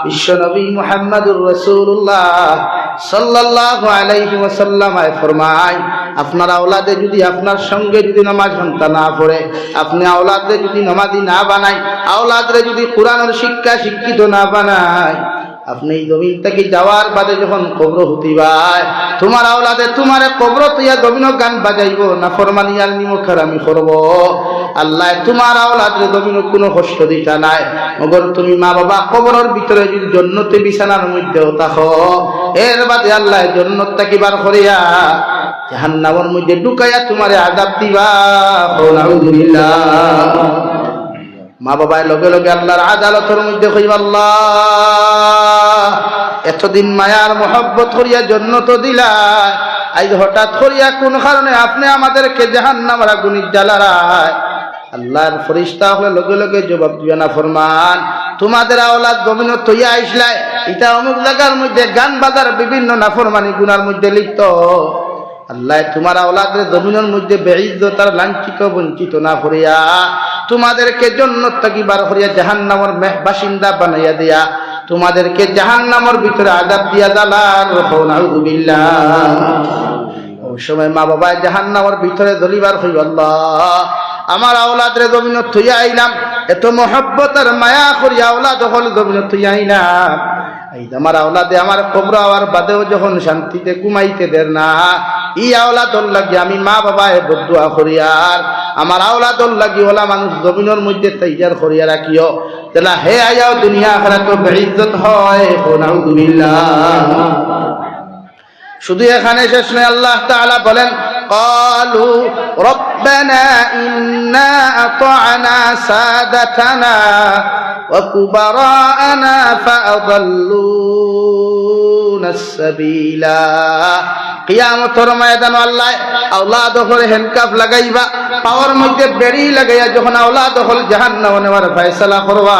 বিশ্বনবী মুহাম্মদুর রাসূলুল্লাহ সাল্লাল্লাহু আলাইহি ওয়াসাল্লাম ফরমায়, আপনার আওলাদে যদি আপনার সঙ্গে যদি নামাজ ঘন্টা না পড়ে, আপনি আওলাদে যদি নামাজি না বানায়, আওলাদরে যদি কোরআনের শিক্ষিত না বানায়, আপনি এই জমিন থেকে যাওয়ার বাদে যখন কবর হতিবায়, তোমার আওলাদে তোমারে কবর তুইয়া জমিন গান বাজাইব, না ফরমানি আর নিমুখের আমি করব। আল্লাহ তোমার আওলাদরে জমিন কোনো কষ্ট দিতা নাই, মগর তুমি মা বাবা কবরের ভিতরে যদি জন্নতে বিছানার মধ্যেও থাকো, এর বাদে আল্লাহ জন্নত থেকে বার করিয়া জাহান্নামের মধ্যে ঢুকাইয়া তোমারে আযাব দিবা। নাউযুবিল্লাহ। মা বাবায় লগে লগে আল্লাহর আদালতের মধ্যে কইবা, আল্লাহ এতদিন মায়ার মহব্বত করিয়া জন্নত দিলা, আজ হঠাৎ করিয়া কোন কারণে আপনি আমাদেরকে জাহান্নামের আগুনে জ্বালায়। আল্লাহর ফেরেশতা হলে লগে লগে জবাব দিবে, না ফরমান, তোমাদের আওলাদ জমিন তৈয়া আইসলাই, এটা অমুক জায়গার মধ্যে গান বাজার বিভিন্ন নাফরমানি গুনার মধ্যে লিপ্ত। আল্লাহ তোমার আওলাদের জমিনের মধ্যে বেইজ্জত আর লাঞ্ছিত বঞ্চিত না করিয়া তোমাদেরকে জান্নাত থেকে বার করিয়া জাহান্নামের বাসিন্দা বানাইয়া দিয়া তোমাদেরকে জাহান্নামের ভিতরে আযাব দিয়া জ্বালান। নাউযুবিল্লাহ। ওই সময় মা বাবা জাহান্নামের ভিতরে জ্বলিবার হইব, আল্লাহ আমার আওলাদরে জমিন থইয়া আইলাম, এত মহব্বত আর মায়া করিয়া আওলাদ হল জমিন থইয়া আইলাম, এই আমার আওলাদে আমার কবর হওয়ার বাদেও যখন শান্তিতে ঘুমাইতে দের না, ই আওলাদর লাগি আমি মা বাবায় বদুয়া করি, আর আমার আওলাদর লাগি ওলা মানুষ জমিনের মধ্যে তৈয়ার করিয়া রাখিও, তাহলে হে আয়াও দুনিয়া আখিরাত বেইজ্জত হয়। নাউযুবিল্লাহ। শুধু এখানে শেষ নয়, আল্লাহ তাআলা বলেন, ক্বালু রব্বানা ইন্না আতা'না সাদাতানা ওয়া কুবারা'না ফাআদাল্লুনা আস-সাবিলা। কিয়ামতের ময়দানে আল্লাহ আওলাদ হলে হ্যান্ডকাফ লাগাইবা, পাওয়ার মধ্যে বেড়ি লাগাইয়া যখন আওলাদ হল জাহান্নামে নেওয়ার ফয়সালা করবা,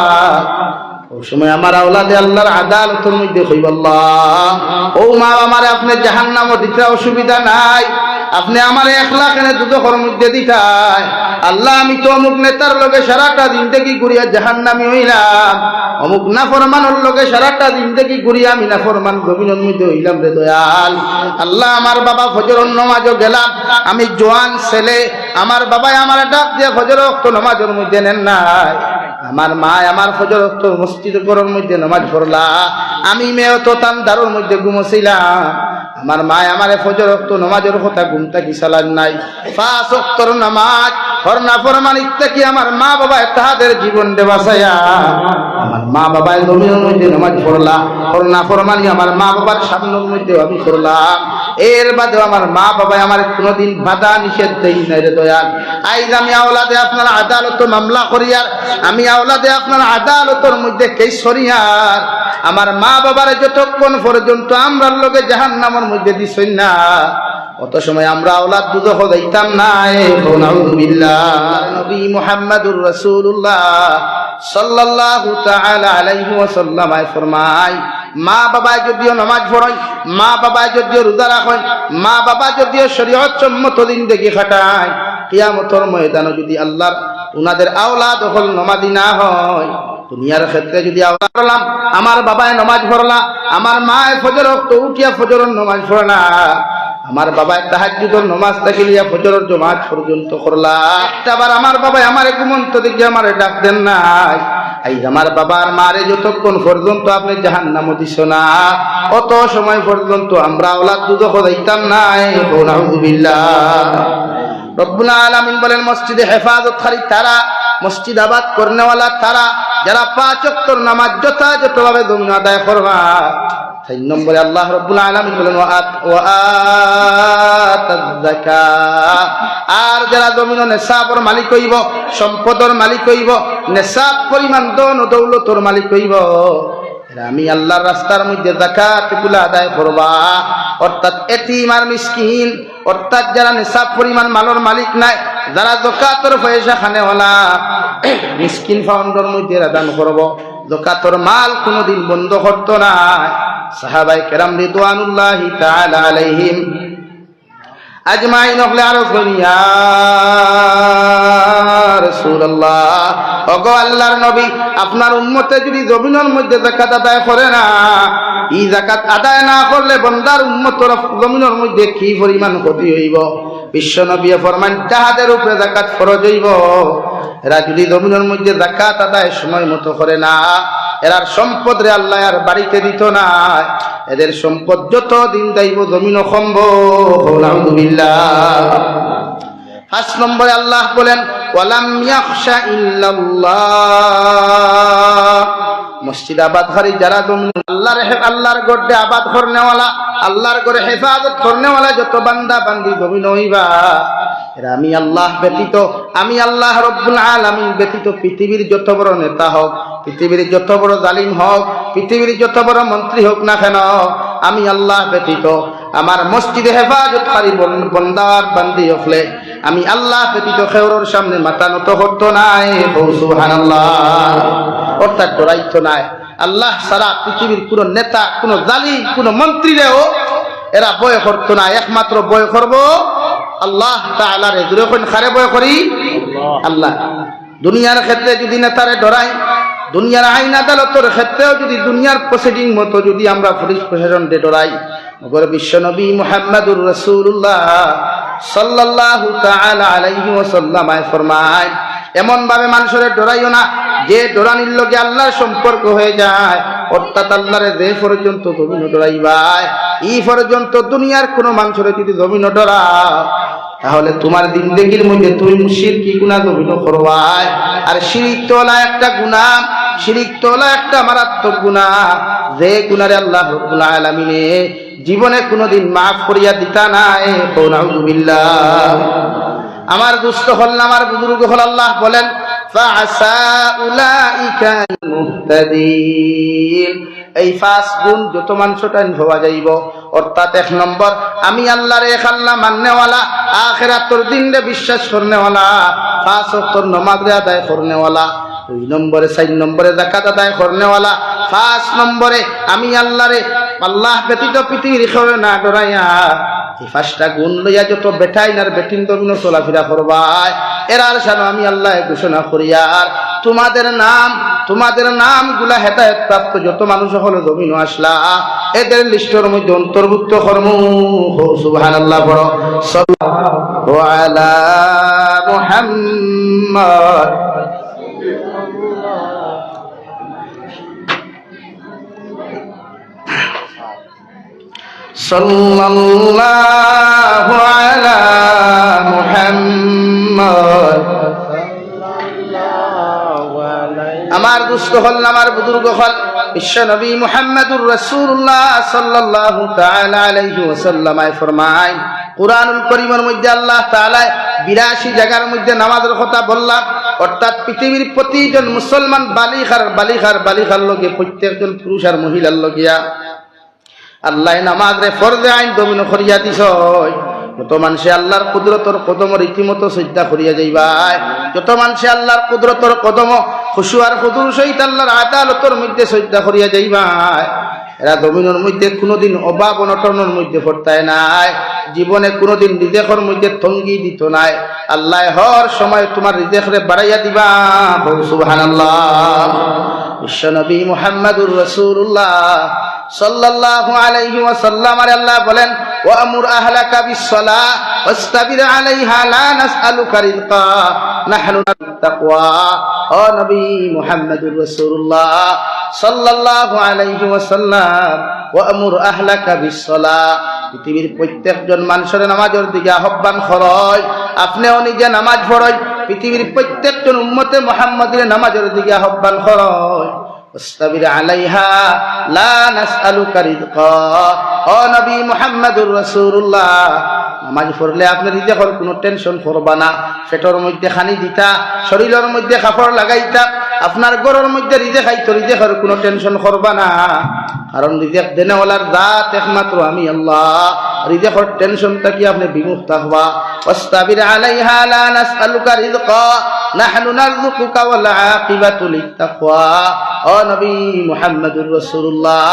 ওই সময় আমার আওলাদে আল্লাহর আদালতের মধ্যে কইব, আল্লাহ ও মা আমারে আপনি জাহান্নামে দিতে অসুবিধা নাই, আপনি আমার 1 লাখ এনে দুদকের মধ্যে দিতাই। আল্লাহ আমি তো অমুক নেতার লগে সারাটা জিন্দেগি ঘুরিয়া জাহান্নামী হইলাম, অমুক নাফরমানের লগে সারাটা জিন্দেগি ঘুরিয়া আমি নাফরমান জমিনের মধ্যে হইলাম রে দয়াল। আল্লাহ আমার বাবা ফজরের নামাজও গেলাম, আমি জোয়ান ছেলে, আমার বাবাই আমার ডাক দিয়ে ফজর ওয়াক্ত নামাজের মধ্যে নেন নাই, আমার মা আমার ফজর ওয়াক্ত মসজিদ ঘরের মধ্যে নামাজ পড়লা, আমি মেয়ে তো তান্দারের মধ্যে ঘুমোছিলাম, আমার মা আমারে ফজর ওয়াক্ত নামাজের কথা ঘুমটা কি চালান নাই, 5 ওয়াক্তর নামাজ ফরনা ফরমানিত থেকে আমার মা বাবা তাহাদের জীবন দে বাঁচায়া আমার মা বাবায় জমিনের মধ্যে নামাজ পড়লা, ফরনা ফরমানি আমার মা বাবার সামনের মধ্যে আমি করলাম, এর বাদেও আমার মা বাবায় আমার কোনোদিন বাধা নিষেধ দেই নাই রে দয়াল। আইজ আমি আওলাদে আপনার আদালত মামলা করিয়ার, আমি আওলাদে আপনার আদালতের মধ্যে কেস করিয়ার, আমার মা বাবার যতক্ষণ পর্যন্ত আমরার লগে জাহান্নামের মধ্যে দিছেন না, অত সময় আমরা আওলাদ দুজখ যাইতাম না। নাউযুবিল্লাহ। নবী মুহাম্মদুর রাসূলুল্লাহ সাল্লাল্লাহু তাআলা আলাইহি ওয়াসাল্লাম ফরমায়, মা বাবা যদিও নামাজ পড়েন, মা বাবা যদিও রোজা রাখেন, মা বাবা যদিও শরীয়ত সম্মত জিন্দেগি কাটায়, কিয়ামতের ময়দানে যদি আল্লাহর উনাদের আওলাদ হল নামাজি না হয়, দুনিয়ার ক্ষেত্রে যদি আওলাদ পড়লাম, আমার বাবায় নামাজ পড়লা, আমার মায় ফজর ওয়াক্ত উঠিয়া ফজরের নামাজ পড়লা, আমার বাবায় তাহাজ্জুদের নামাজ থেকে লিয়া ফজরের জামাত পর্যন্ত করলা, একটাবার আমার বাবায় আমারে ঘুমন্ত দিকে আমারে ডাক দেন নাই, এই আমার বাবার মারে যতক্ষণ পর্যন্ত আপনি জাহান্নামে দিছ না, অত সময় পর্যন্ত আমরা আওলাদ দুজখ যাইতাম না। নাউযুবিল্লাহ। রব্বুল আলামিন বলেন, মসজিদে হেফাজতকারী তারা, মসজিদ আবাদ করনেওয়ালা তারা, যারা 5 ওয়াক্তর নামাজ যথাযথভাবে জমিন আদায় করবা। 3 নম্বরে আল্লাহ রব্বুল আলামিন বলেন, আর যারা জমিন নেশাবর মালিক হইব, সম্পদর মালিক হইব, নেশাব পরিমাণ ধন ও দৌলতর মালিক হইব, আমি আল্লাহর রাস্তার মধ্যে যাকাত গুলো আদায় করবা। অর্থাৎ এতিম আর মিসকিন, অর্থাৎ যারা নেশাব পরিমাণ মালের মালিক নাই, যারা যাকাতের পয়সা খানেওয়ালা, মিসকিন ফাউন্ডের মধ্যে দান করব, যাকাতের মাল কোনোদিন বন্ধ করত না। সাহাবায়ে কেরাম রিদওয়ানুল্লাহি তাআলা আলাইহিম আজমাইন হলে আরো করিয়া রাসূলুল্লাহ, ওগো আল্লাহর নবী, আপনার উম্মতে যদি জমিনের মধ্যে যাকাত আদায় করে না, এই যাকাত আদায় না করলে বান্দার উম্মতের জমিনের মধ্যে কি পরিমাণ ক্ষতি হইব। বিশ্ব নবী ফরমান যাহাদের উপরে যাকাত ফরজ হইব, এরা যদি জমিনের মধ্যে যাকাত আদায় সময় মতো করে না, এরার সম্পদ রে আল্লাহ আর বাড়িতে দিত না, এদের সম্পদ যত দিন যাইব জমিনও কমব। আলহামদুলিল্লাহ। 5 নম্বরে আল্লাহ বলেন ওয়ালাম ইয়াখশা ইল্লাল্লাহ, মসজিদ আবাদকারী যারা আল্লাহর গড়ে আবাদ করনেওয়ালা, আল্লাহর গড়ে হেফাজত করনেওয়ালা যত বান্দা বান্দি জমিন হইবা, এরা আমি আল্লাহ ব্যতীত, আমি আল্লাহ রব্বুল আলামিন ব্যতীত পৃথিবীর যত বড় নেতা হোক, পৃথিবীর যত বড় জালিম হোক, পৃথিবীর যত বড় মন্ত্রী হোক না কেন, আমি আল্লাহ ব্যতীত আমার মসজিদে হেফাজতকারী বান্দার বান্দি হলে আমি আল্লাহ ব্যতীত কেউর সামনে মাথা নত করতো নাই। সুবহানাল্লাহ। অর্থাৎ ডরাইতো নাই। আল্লাহ সারা পৃথিবীর কোন নেতা, কোন জালিম, কোন মন্ত্রীরেও এরা ভয় করতো না, একমাত্র ভয় করবো আল্লাহ তাআলার। এগুলো কোন খারে ভয় করি আল্লাহ। দুনিয়ার ক্ষেত্রে যদি নেতারে ডরাই, দুনিয়ার আইন আদালতের ক্ষেত্রেও যদি দুনিয়ার প্রসিডিং মতো যদি আমরা পুলিশ প্রশাসনকে ডরাই, মগর বিশ্ব নবী মুহাম্মদুর রাসূলুল্লাহ সাল্লাল্লাহু তাআলা আলাইহি ওয়াসাল্লাম ফরমায়, এমন ভাবে মানুষের ডরাইও না যে ডরানির লগে আল্লাহর সম্পর্ক হয়ে যায়। অর্থাৎ আল্লাহরে যে পর্যন্ত জমিন ডরাইবাই, এই পর্যন্ত দুনিয়ার কোন মানুষের যদি জমিন ডরাও, তাহলে তোমার জিন্দেগির মধ্যে তুমি শিরকি গুনাহ জমিন করবাই। আর শিরিক তো হলো একটা গুনাহ, শিরিক তো হলো একটা মারাত্মক গুনাহ, যে গুনারে আল্লাহ রাব্বুল আলামিনে জীবনে কোনোদিন মাফ করিয়া দিতা নাই। নাউযুবিল্লাহ। আমার দুস্থ হল, আমার বুজুর্গ হল, আল্লাহ বলেন ফাআসা উলাইকা মুহতাদিন, এই 5 গুণ যত মানুষটাই হওয়া যাইব। অর্থাৎ 1 নম্বর আমি আল্লাহর এক আল্লাহ মাননেওয়ালা, আখিরাতের দিনে বিশ্বাস করনেওয়ালা, 5 ওয়াক্ত নামাজ আদায় করনেওয়ালা। 2 নম্বরে 4 নম্বরে যাকাত আদায় করনেওয়ালা। 5 নম্বরে আমি আল্লাহরে আল্লাহ ব্যতীত পৃথিবীর কেউ না ডরাইয়া। এই 5টা গুণ লইয়া যত বেটাইন আর বেটিন জমিন চলাফেরা করবাই, এরার সানো আমি আল্লাহ ঘোষণা করিয়ার তোমাদের নাম গুলা হেদায়েত প্রাপ্ত যত মানুষ হলো জমিন আসলা, এদের লিস্টের মধ্যে অন্তর্ভুক্ত কর্ম। সুবহানাল্লাহ। বড় সাল্লাল্লাহু আলা মুহাম্মদ। সাল্লাল্লাহু আলা মুহাম্মদ। আমার দুস্থ হল, আমার বুজুর্গ হল, বিশ্ব নবী মুহাম্মদুর রাসূলুল্লাহ সাল্লাল্লাহু তাআলা আলাইহি ওয়াসাল্লাম ফরমায়, কুরআনুল কারীমের মধ্যে আল্লাহ তাআলা 82 জায়গার মধ্যে নামাজের কথা বললাম। অর্থাৎ পৃথিবীর প্রতিজন মুসলমান বালিকার লগে, প্রত্যেকজন পুরুষ আর মহিলার লগিয়া আল্লাহ নামাজরে ফরজে আইন দমিন করিয়া দিছ। যত মানুষে আল্লাহর কুদরতর কদম রীতিমতো শ্রদ্ধা করিয়া যাইবাই, যত মানুষে আল্লাহর কুদরতর কদম খুশু আর হুজুর সহিত আল্লাহর আদালতের মধ্যে শ্রদ্ধা করিয়া যাইবাই, এরা জমিনের মধ্যে কোনোদিন অভাব অনটনের মধ্যে পড়তায় নাই, জীবনে কোনোদিন রিজেকের মধ্যে তঙ্গি দিত নাই। আল্লাহ হর সময় তোমার রিজেকরে বাড়াইয়া দিবা। সুবহানাল্লাহ। বিশ্বনবী মুহাম্মদুর রাসূলুল্লাহ সাল্লাল্লাহু আলাইহি ওয়াসাল্লাম আল্লাহ বলেন, ওয়ামুর আহলাকা বিসসালাহ ওয়াসতাবির আলাইহা লা নাসআলুকা রিজকা নাহনু তাকওয়া। ও নবী মুহাম্মদুর রাসূলুল্লাহ সাল্লাল্লাহু আলাইহি ওয়াসাল্লাম, ওয়ামুর আহলাকা বিসসালাহ, পৃথিবীর প্রত্যেকজন মানুষের নামাজের দিকে আহ্বান করয়, আপনিও নিজে নামাজ পড়য়, পৃথিবীর প্রত্যেকজন উম্মতে মুহাম্মাদের নামাজের দিকে আহ্বান করয়। ওয়াসতাবির আলাইহা লা নাসআলুকা রিজকা। ও নবী মুহাম্মদুর রাসূলুল্লাহ, নামাজ পড়লে আপনি রিজেকের কোনো টেনশন করবা না। পেটের মধ্যে খানি দিতা, শরীরের মধ্যে কাপড় লাগাইতা, আপনার ঘরের মধ্যে রিজেক আইতো, রিজেকের কোনো টেনশন করবা না। কারণ রিজেক দেনেওয়ালার জাত একমাত্র আমি আল্লাহ। রিজেকের টেনশন থেকে আপনি বিমুখ থাকবা। ওয়াসতাবির আলাইহা লা নাসআলুকা রিজকা নাহনু নারযুকুকা ওয়াল আকিবাতু লিত্তাকওয়া। ও নবী মুহাম্মদুর রাসূলুল্লাহ,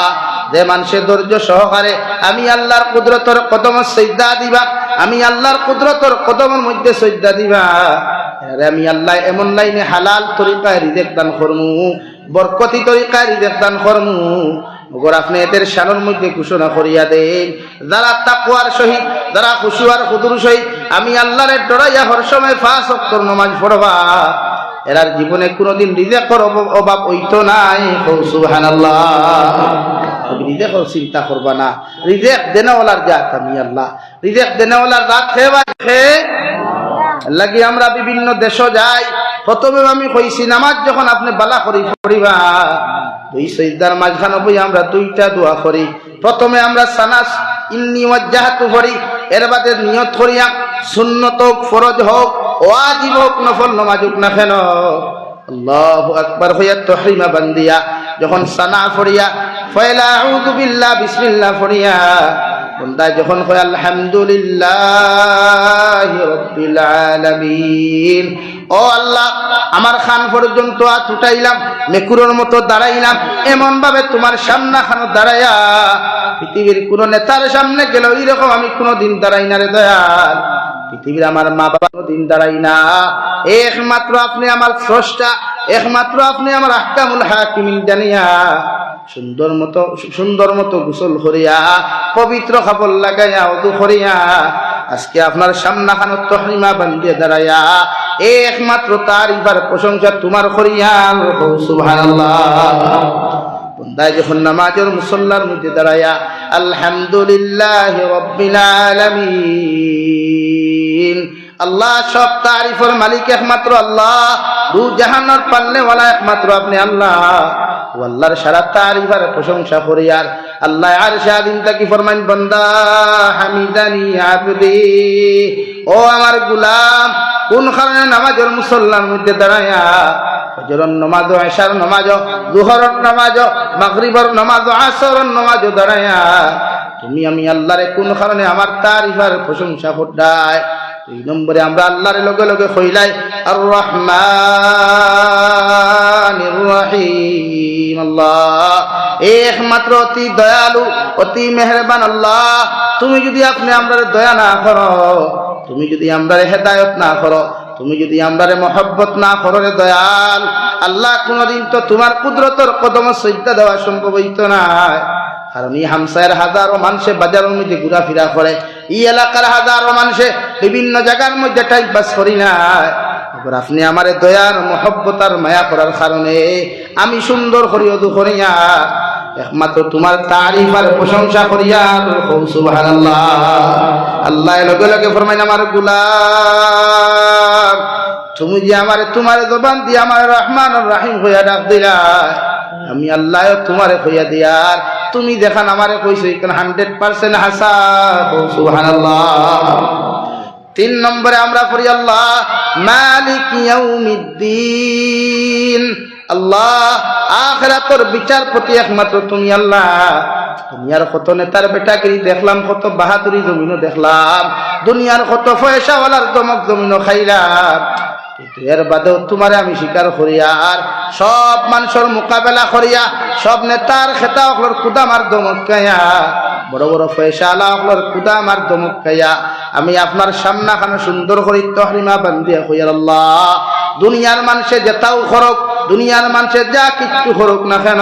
যে মানুষে ধৈর্য সহকারে আমি আল্লাহর কুদরতের কদম সিজদা দিবা, আমি আল্লাহর কুদরতের কদমের মধ্যে সিজদা দিবা, আরে আমি আল্লাহ এমন লাইনে হালাল তরিকায় রিজিক দান করমু, বরকতি তরিকায় রিজিক দান করমু। ওগর আপনি এদের শানের মধ্যে ঘোষণা করিয়া দেন, যারা তাকওয়ার সহিত, যারা খুশু আর খুদুর সহিত আমি আল্লাহরে ডরাইয়া হর সময় 5 ওয়াক্ত নামাজ পড়বা, এরার জীবনে কোনোদিন রিজিকের অভাব হইতো নাই। সুবহানাল্লাহ। রিজিকের চিন্তা করবা না, রিজিক দেনওয়ালার জাত আমি আল্লাহ, রিজিক দেনওয়ালার জাত খেয়ে লাগি আমরা বিভিন্ন দেশ যাই। প্রথমে আমি কইছি নামাজ যখন আপনি বালা করি পড়িবা, দুই সিজদার মাঝখানে বই আমরা দুইটা দোয়া করি। প্রথমে আমরা সানাস ইন্নী ওয়াজ্জাহতু পড়ি, এর বাদে নিয়ত করিয়া সুন্নত হোক, ফরজ হোক, ওয়াজিব হোক, নফল নামাজ হোক না কেন আল্লাহু আকবার হইয়া তাহরিমা বান্দিয়া যখন সানা পড়িয়া ফালা আউযু বিল্লাহ বিসমিল্লাহ পড়িয়া বন্দা যখন কয় আলহামদুলিল্লাহি রাব্বিল আলামিন, ও আল্লাহ আমার খান পর্যন্ত হাত উঠাইলাম, মেকুরের মতো দাঁড়াইলাম, এমন ভাবে তোমার সামনে খানো দাঁড়াইয়া পৃথিবীর কোন নেতার সামনে গেল এরকম আমি কোনোদিন দাঁড়াই না রে দয়াল। পৃথিবীর আমার মা বাবা কোনোদিন দাঁড়াই না, একমাত্র আপনি আমার স্রষ্টা, একমাত্র আপনি আমার আহকামুল হাকিমিন জানিয়া সুন্দর মতো গোসল করিয়া পবিত্র কাপড় লাগাইয়া ওযু করিয়া আজকে আপনার সামনা খানত তাহরিমা বান্দিয়ে দাঁড়াইয়া একমাত্র তারিফার প্রশংসা তোমার করিয়া সুবহানাল্লাহ। বন্দায় যখন নামাজের মুসল্লার মধ্যে দাঁড়াইয়া আলহামদুলিল্লাহি রাব্বিল আলামিন, আল্লাহ সব তারিফের মালিক একমাত্র আল্লাহ, দু জাহানের পালনেওয়ালা একমাত্র আপনি আল্লাহ। ও আল্লাহর সারা তারিফের প্রশংসা করি আর আল্লাহ আরশে আযীম তাকি ফরমান বান্দা হামিদানি আবদি, ও আমার গোলাম কোন কারণে নামাজের মুসল্লার মধ্যে দাঁড়ায়া ফজরের নামাজ, ইশার নামাজ, যোহরের নামাজ, মাগরিবের নামাজ, আসরের নামাজ দাঁড়ায়া তুমি আমি আল্লাহরে কোন কারণে আমার তারিফের প্রশংসা করদায়। 2 নম্বরে আমরা আল্লাহর লগে লগে কইলাই আর রহমানির রহিম, আল্লাহ একমাত্র অতি দয়ালু, অতি মেহেরবান আল্লাহ। তুমি যদি আপনি আমরারে দয়া না করো, তুমি যদি আমরারে হেদায়েত না করো, তুমি যদি আমরারে মহব্বত না করো রে দয়াল আল্লাহ, কোনদিন তো তোমার কুদরতের কদমে সিজদা দেওয়া সম্ভব হইতো না। কারণ এই হামসায়ের হাজারো মানুষে বাজারের মধ্যে ঘোরাফেরা করে, এই এলাকার হাজারো মানুষে বিভিন্ন জায়গার মধ্যে টাইম পাস করি না। এবার আপনি আমার দয়ার মহব্বত আর মায়া করার কারণে আমি সুন্দর করি ওযু করিয়া একমাত্র তোমার তারিফ আর প্রশংসা করিয়া সুবহানাল্লাহ। আল্লাহ লগে লগে ফরমাইন আমার গোলাম তুমি যে আমারে তোমার জবান দিয়ে আমার রহমান আর রহিম হইয়া ডাক দিলা, আমি আল্লাহ তোমারে হইয়া দিয়ার তুমি দেখান আমারে কইছো এখানে 100% হাসা সুবহানাল্লাহ। 3 নম্বরে আমরা পড়ি আল্লাহ মালিক ইয়াউমিদ্দিন, আল্লাহ আখিরাতের বিচারপতি একমাত্র তুমি আল্লাহ। দুনিয়ার কত নেতার বেটাগিরি দেখলাম, কত বাহাদুরি জমিনও দেখলাম, দুনিয়ার কত পয়সাওয়ালার দমক জমিনও খাইলাম, কিন্তু এর বাদেও তোমারে আমি স্বীকার করিয়া আর সব মানুষের মোকাবেলা করিয়া সব নেতার খেতা অকলর কুদা মার দমক খাইয়া বড় বড় পয়সাওয়ালা অকলর কুদা মার দমক খাইয়া আমি আপনার সামনা খানে সুন্দর করে তাহরিমা বান্দিয়া কইয়া আল্লাহ দুনিয়ার মানুষে যেতাও খরক, দুনিয়ার মানুষের যা কিচ্ছু খরক না কেন,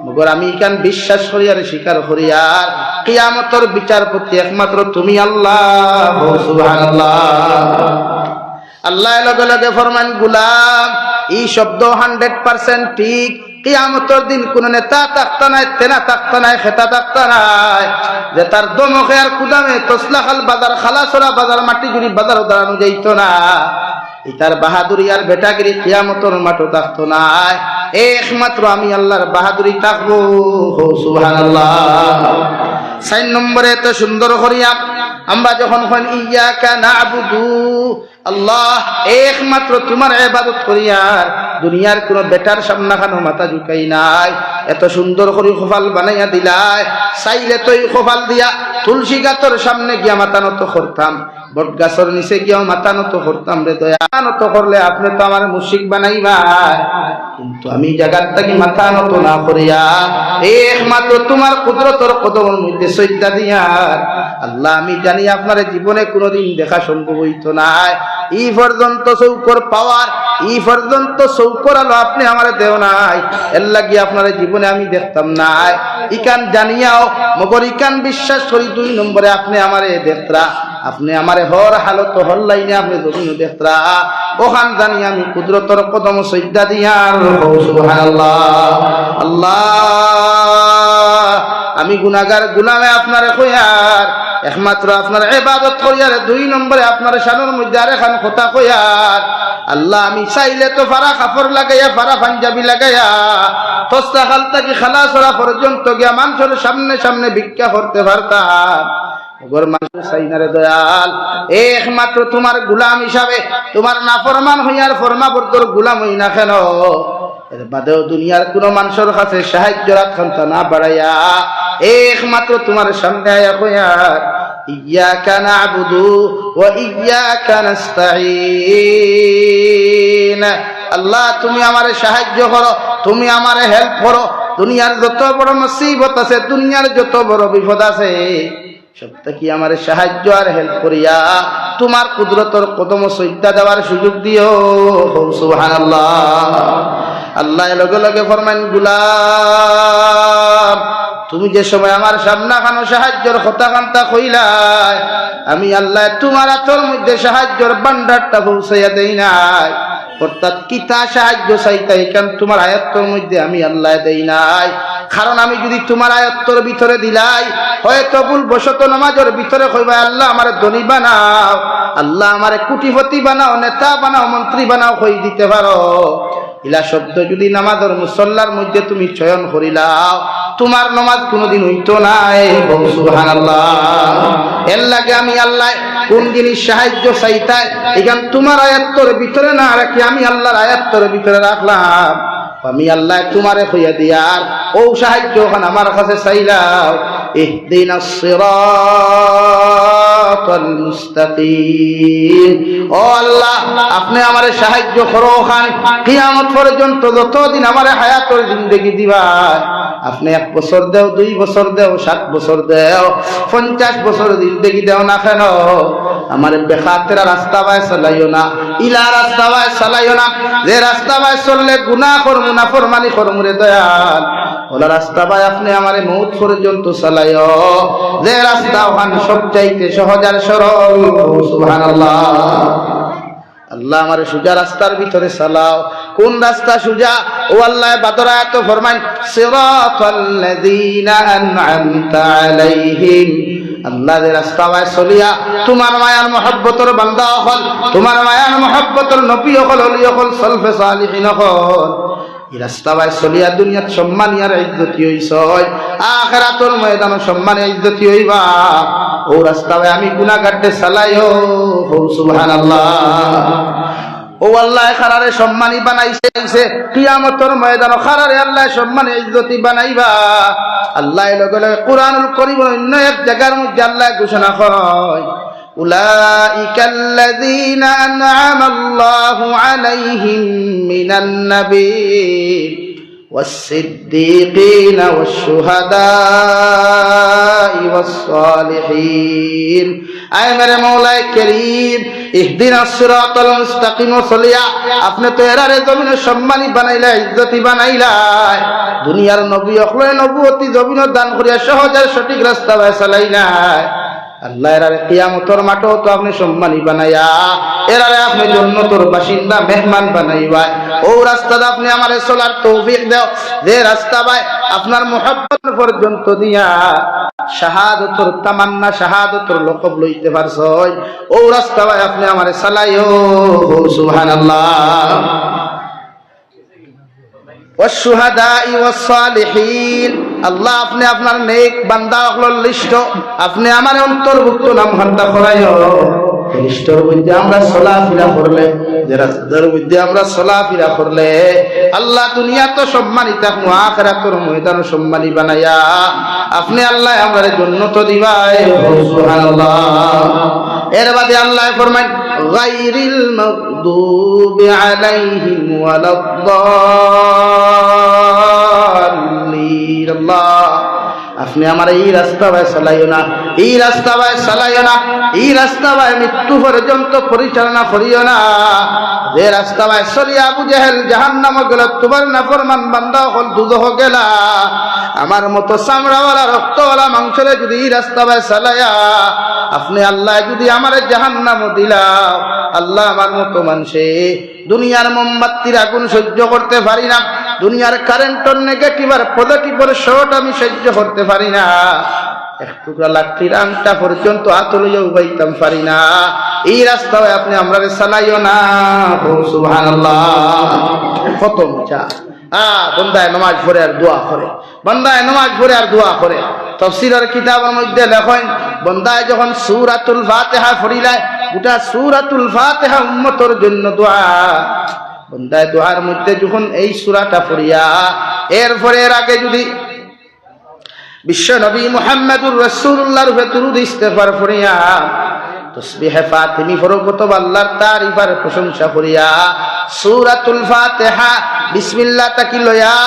মগর আমি কেন বিশ্বাস করি আর স্বীকার করি আর কিয়ামতের বিচারপতি একমাত্র তুমি আল্লাহ সুবহানাল্লাহ। আল্লাহ লগে লগে ফরমান গোলাম এই শব্দ 100% ঠিক। কিয়ামতের দিন কোন নেতা থাকতা নাই, তেনা থাকতা নাই, খেতা থাকতা নাই যে তার দমকে আর কুদামে তসলাখাল বাজার, খালাসরা বাজার, মাটি জুড়ি বাজার দাঁড়ানো যাইতো না। তার বাহাদুরি আর বেটাগিরি কিয়ামতের মাঠও থাকতো নাই, একমাত্র আমি আল্লাহর বাহাদুরি থাকবো সুবহানাল্লাহ। 4 নম্বরে এত সুন্দর করিয়া আমরা যখন ইয়াকা না'বুদু, আল্লাহ একমাত্র তোমার ইবাদত করি আর দুনিয়ার কোন বেটার সামনে খানো মাথা ঝুঁকাই নাই। এত সুন্দর করে খোফাল বানাইয়া দিলাই, চাইলে তো এই খোফাল দিয়া তুলসী গাছের সামনে গিয়া মাথা নত করতাম, বট গাছের নিচে গিয়েও মাথা নত করতাম রে দয়া, নত করলে আপনি তো আমার মুশরিক বানাইবা, কিন্তু আমি জায়গার থেকে মাথা নত না করিয়া একমাত্র তোমার কুদরতের কদমের মধ্যে সজদা দিয়া, আল্লাহ আমি জানি আপনার জীবনে কোনোদিন দেখা সম্ভব হইতো না, এই পর্যন্ত চৌকর পাওয়ার, এই পর্যন্ত চৌকর আলো আপনি আমার দেও নাই, এর লাগি আপনার জীবনে আমি দেখতাম না, ইকান জানিয়াও মগর ইকান বিশ্বাস করি 2 নম্বরে আপনি আমারে দেখতরা, আপনি আমারে হর হালত হর লাইনে আপনি জমিন দেখতরা, ওখান জানি আমি কুদরতর কদম সজদা দিয়া সুবহানাল্লাহ। আল্লাহ আমি গুনাহগার গোলামে আপনারে কইয়ার একমাত্র আপনার ইবাদত করিয়ার, 2 নম্বরে আপনার শানের মধ্যে আরেকখান কথা কইয়ার, আল্লাহ আমি চাইলে তো ফারা কাপড় লাগাইয়া ফারা পাঞ্জাবি লাগাইয়া তস্তা খালতা কি খালাস হওয়া পর্যন্ত গিয়া মানুষের সামনে সামনে ভিক্ষা করতে পারতাম, ওগর মানুষ চাই না রে দয়াল, একমাত্র তোমার গোলাম হিসাবে তোমার নাফরমান হইয়ার ফরমাবর্তর গোলাম হই না কেন, এর বাদেও দুনিয়ার কোন মানুষের কাছে সাহায্য রাখতা না বাড়াইয়া একমাত্র তোমার সামনে আয়া কইয়ার ইয়াকা না'বুদু ওয়া ইয়াকা নাস্তাঈন, আল্লাহ তুমি আমারে সাহায্য করো, তুমি আমারে হেল্প করো, দুনিয়ার যত বড় মুসিবত আছে, দুনিয়ার যত বড় বিপদ আছে, সবটা কি আমারে সাহায্য আর হেল্প করিয়া তোমার কুদরতের কদম সজদা দেওয়ার সুযোগ দিও সুবহানাল্লাহ। আল্লাহ লগে লগে ফরমান গোলাম তুমি যে সময় আমার সামনা খানো সাহায্যের কথা কান্তা কইলাই, আমি আল্লাহ তোমার হাতের মধ্যে সাহায্যের ভান্ডারটা পৌঁছাইয়া দেই নাই, অর্থাৎ কিতা সাহায্য চাইতা এখান তোমার আয়ত্তর মধ্যে আমি আল্লাহ দেই নাই, কারণ আমি যদি তোমার আয়ত্তর ভিতরে দিলাই হয়তো ভুল বশত নামাজের ভিতরে কইবা আল্লাহ আমারে ধনী বানাও, আল্লাহ আমারে কোটিপতি বানাও, নেতা বানাও, মন্ত্রী বানাও কই দিতে পারো, ইলা শব্দ যদি নামাজের মুসল্লার মধ্যে তুমি চয়ন করিলাও তোমার নামাজ কোনোদিন হইতো না সুবহানাল্লাহ। এর লাগে আমি আল্লাহ কোন জিনিস সাহায্য চাইতাই এখান তোমার আয়াত্তর ভিতরে না রাখি আমি আল্লাহর আয়াত্তর ভিতরে রাখলাম, আমি আল্লাহ তোমারে হইয়া দিয়ার ও সাহায্য ওখানে আমার কাছে চাইলাও, ইহদিনাস সিরাতাল মুস্তাকিম, ও আল্লাহ আপনি আমারে সাহায্য করো ওখানে কিয়ামত পর্যন্ত যতদিন আমারে হায়াতের জিন্দেগি দিবা, আপনি 1 বছর দেও, 2 বছর দেও, 7 বছর দেও, 50 বছর জিন্দেগি দেও না কেন, আমার বেখাতেরা রাস্তা বাই চালাইও না, ইলা রাস্তা বাই চালাইও না, যে রাস্তা বাই চললে গুনাহ করমু না ফরমানি করমু রে দয়াল, ওলা রাস্তা বাই আপনি আমারে মউত পর্যন্ত চালাইও, যে রাস্তা ওখানে সবচাইতে সহজ আর সরল সুবহানাল্লাহ। আল্লাহ আমারে সুজা রাস্তার ভিতরে চালাও, কোন রাস্তা সুজা ও আল্লাহ বাদরায়াত ফরমান সিরাতাল্লাযীনা আন'আমতা আলাইহিম, আল্লাহ যে রাস্তা বাই চলিয়া তোমার মায়ার মহব্বতের বান্দা হল, তোমার মায়ার মহব্বতের নবী হল, ওলি হল, সলফে সালিহিন হল, এই রাস্তা বাই চলিয়া দুনিয়াত সম্মানী আর ইজ্জতি হইছয়, আখিরাতের ময়দানে সম্মানে ইজ্জতি হইবা, ও রাস্তা বাই আমি গুনাহগারকে চালাইও সুবহানাল্লাহ। ও আল্লাহ খারারে সম্মানী বানাইছে, কিয়ামতের ময়দানে খারারে আল্লাহ সম্মানে ইজ্জতি বানাইবা, আল্লাহ লগে লগে কুরআনুল কারীমের অন্য এক জায়গার মধ্যে আল্লাহ ঘোষণা হয় উলাইকাল্লাযীনা আন'আমাল্লাহু আলাইহিম মিনান নাবিয়্যিন والصديقين والشهداء والصالحين, আয় মেরে মৌলা করিম ইহদিনাস সিরাতাল মুস্তাকিম চলিয়া আপনি তো এরারে জমিনে সম্মানী বানাইলা, ইজ্জতি বানাইলা, দুনিয়ার নবী হলে নবুয়তি জমিন দান করিয়া সহজ আর সঠিক রাস্তা বাই চালাইলা, আল্লাহ এরারে কিয়ামতের মাঠেও তো আপনি সম্মানী বানাইয়া এরারে আপনি জান্নাতের বাসিন্দা মেহমান বানাইবা, ও রাস্তাটা আপনি আমারে চলার তৌফিক দাও, যে রাস্তা বাই আপনার মুহাব্বত পর্যন্ত দিয়া শাহাদাতের তামান্না শাহাদাতের লকব লইতে পারছই, ও রাস্তা বাই আপনি আমারে চালাইও সুবহানাল্লাহ। والشهداء والصالحين, আল্লাহ আপনি আপনার নেক বান্দা হলোর লিস্ট আপনি আমার অন্তর্ভুক্ত নাম হান্তা করাইও, লিস্টের মধ্যে আমরা চলাফেরা করলে, যে রাস্তার মধ্যে আমরা চলাফেরা করলে আল্লাহ দুনিয়া তো সম্মানিত থাকবো, আখিরাতের ময়দান সম্মানী বানাইয়া আপনি আল্লাহ আমাদের জান্নাত দিবাই সুবহানাল্লাহ। এর বাদে আল্লাহ ফরমায় গায়রিল মাগদুবি আলাইহিম ওয়ালাদ-দাল্লিন। আল্লাহ আপনি আমার এই রাস্তা ভাই চালাইও না, এই রাস্তা ভাই চালাইও না, এই রাস্তা ভাই মৃত্যু পর্যন্ত পরিচালনা করিও না। যে রাস্তা ভাই চলিয়া আবু জাহেল জাহান্নামে গেল, তোমার নাফরমান বান্দা হল দুজহ গেলা। আমার মতো চামড়াওয়ালা রক্তওয়ালা মাংসরে যদি এই রাস্তা ভাই চালাইয়া আপনি আল্লাহ যদি আমার জাহান্নামে দিলা, আল্লাহ আমার মতো মানুষে দুনিয়ার মোমবাতির আগুন সহ্য করতে পারি না, দুনিয়ার কারেন্টর নেগেটিভ আর পজিটিভের শর্ট আমি সহ্য করতে পারি না, এক টুকরা লাঠির আংটা পর্যন্ত আতলিয়েও বাইতাম পারি না। এই রাস্তায় আপনি আমরা চালাইও না। সুবহানাল্লাহ। কত মজা। বান্দায় নামাজ পড়ে আর দোয়া করে, বান্দায় নামাজ পড়ে আর দোয়া করে। তাফসীরের কিতাবের মধ্যে লেখেন, বান্দায় যখন সূরাতুল ফাতিহা পড়িলায়, গোটা সূরাতুল ফাতিহা উম্মতের জন্য দোয়া। বান্দায় দোয়ার মধ্যে যখন এই সূরাটা পড়িয়া এরপরে এর আগে যদি বিশ্ব নবী মুহাম্মদুর রাসূলুল্লাহর উপরে দুরূদ ইস্তিগফার পড়িয়া তাসবিহ ফাতিমি ফরকত আল্লাহর তারিফ আর প্রশংসা করিয়া সূরাতুল ফাতিহা বিসমিল্লাহ তাকি লয়া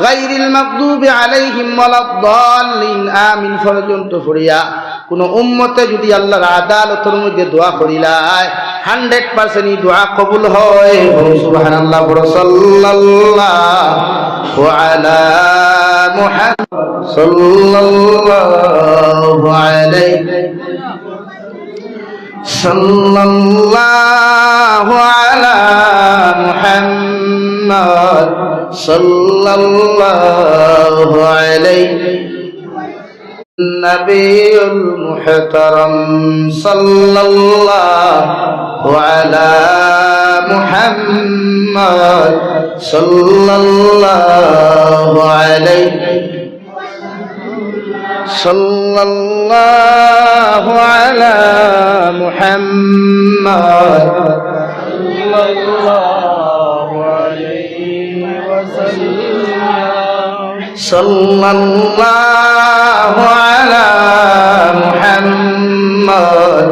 গায়রিল মাগদুবি আলাইহিম ওয়ালাদ-দাল্লিন আমিন পর্যন্ত পড়িয়া কোন উম্মতে যদি আল্লাহর আদালতের মধ্যে দোয়া করিলায় 100% দোয়া কবুল হয়। সুবহানাল্লাহ। সাল্লাল্লাহু আলা মুহাম্মদ সাল্লাল্লাহু আলাইহি সাল্লাল্লাহু আলা মুহাম্মদ সাল্লাল্লাহু আলাইহি নবিয়ুল মুহতারাম সাল্লাল্লাহু আলা মুহাম্মদ সাল্লাল্লাহু আলাইহি সাল্লাল্লাহু আলা মুহাম্মদ সাল্লাল্লাহু আলাইহি ওয়াসাল্লাম সাল্লাল্লাহু আলা মুহাম্মদ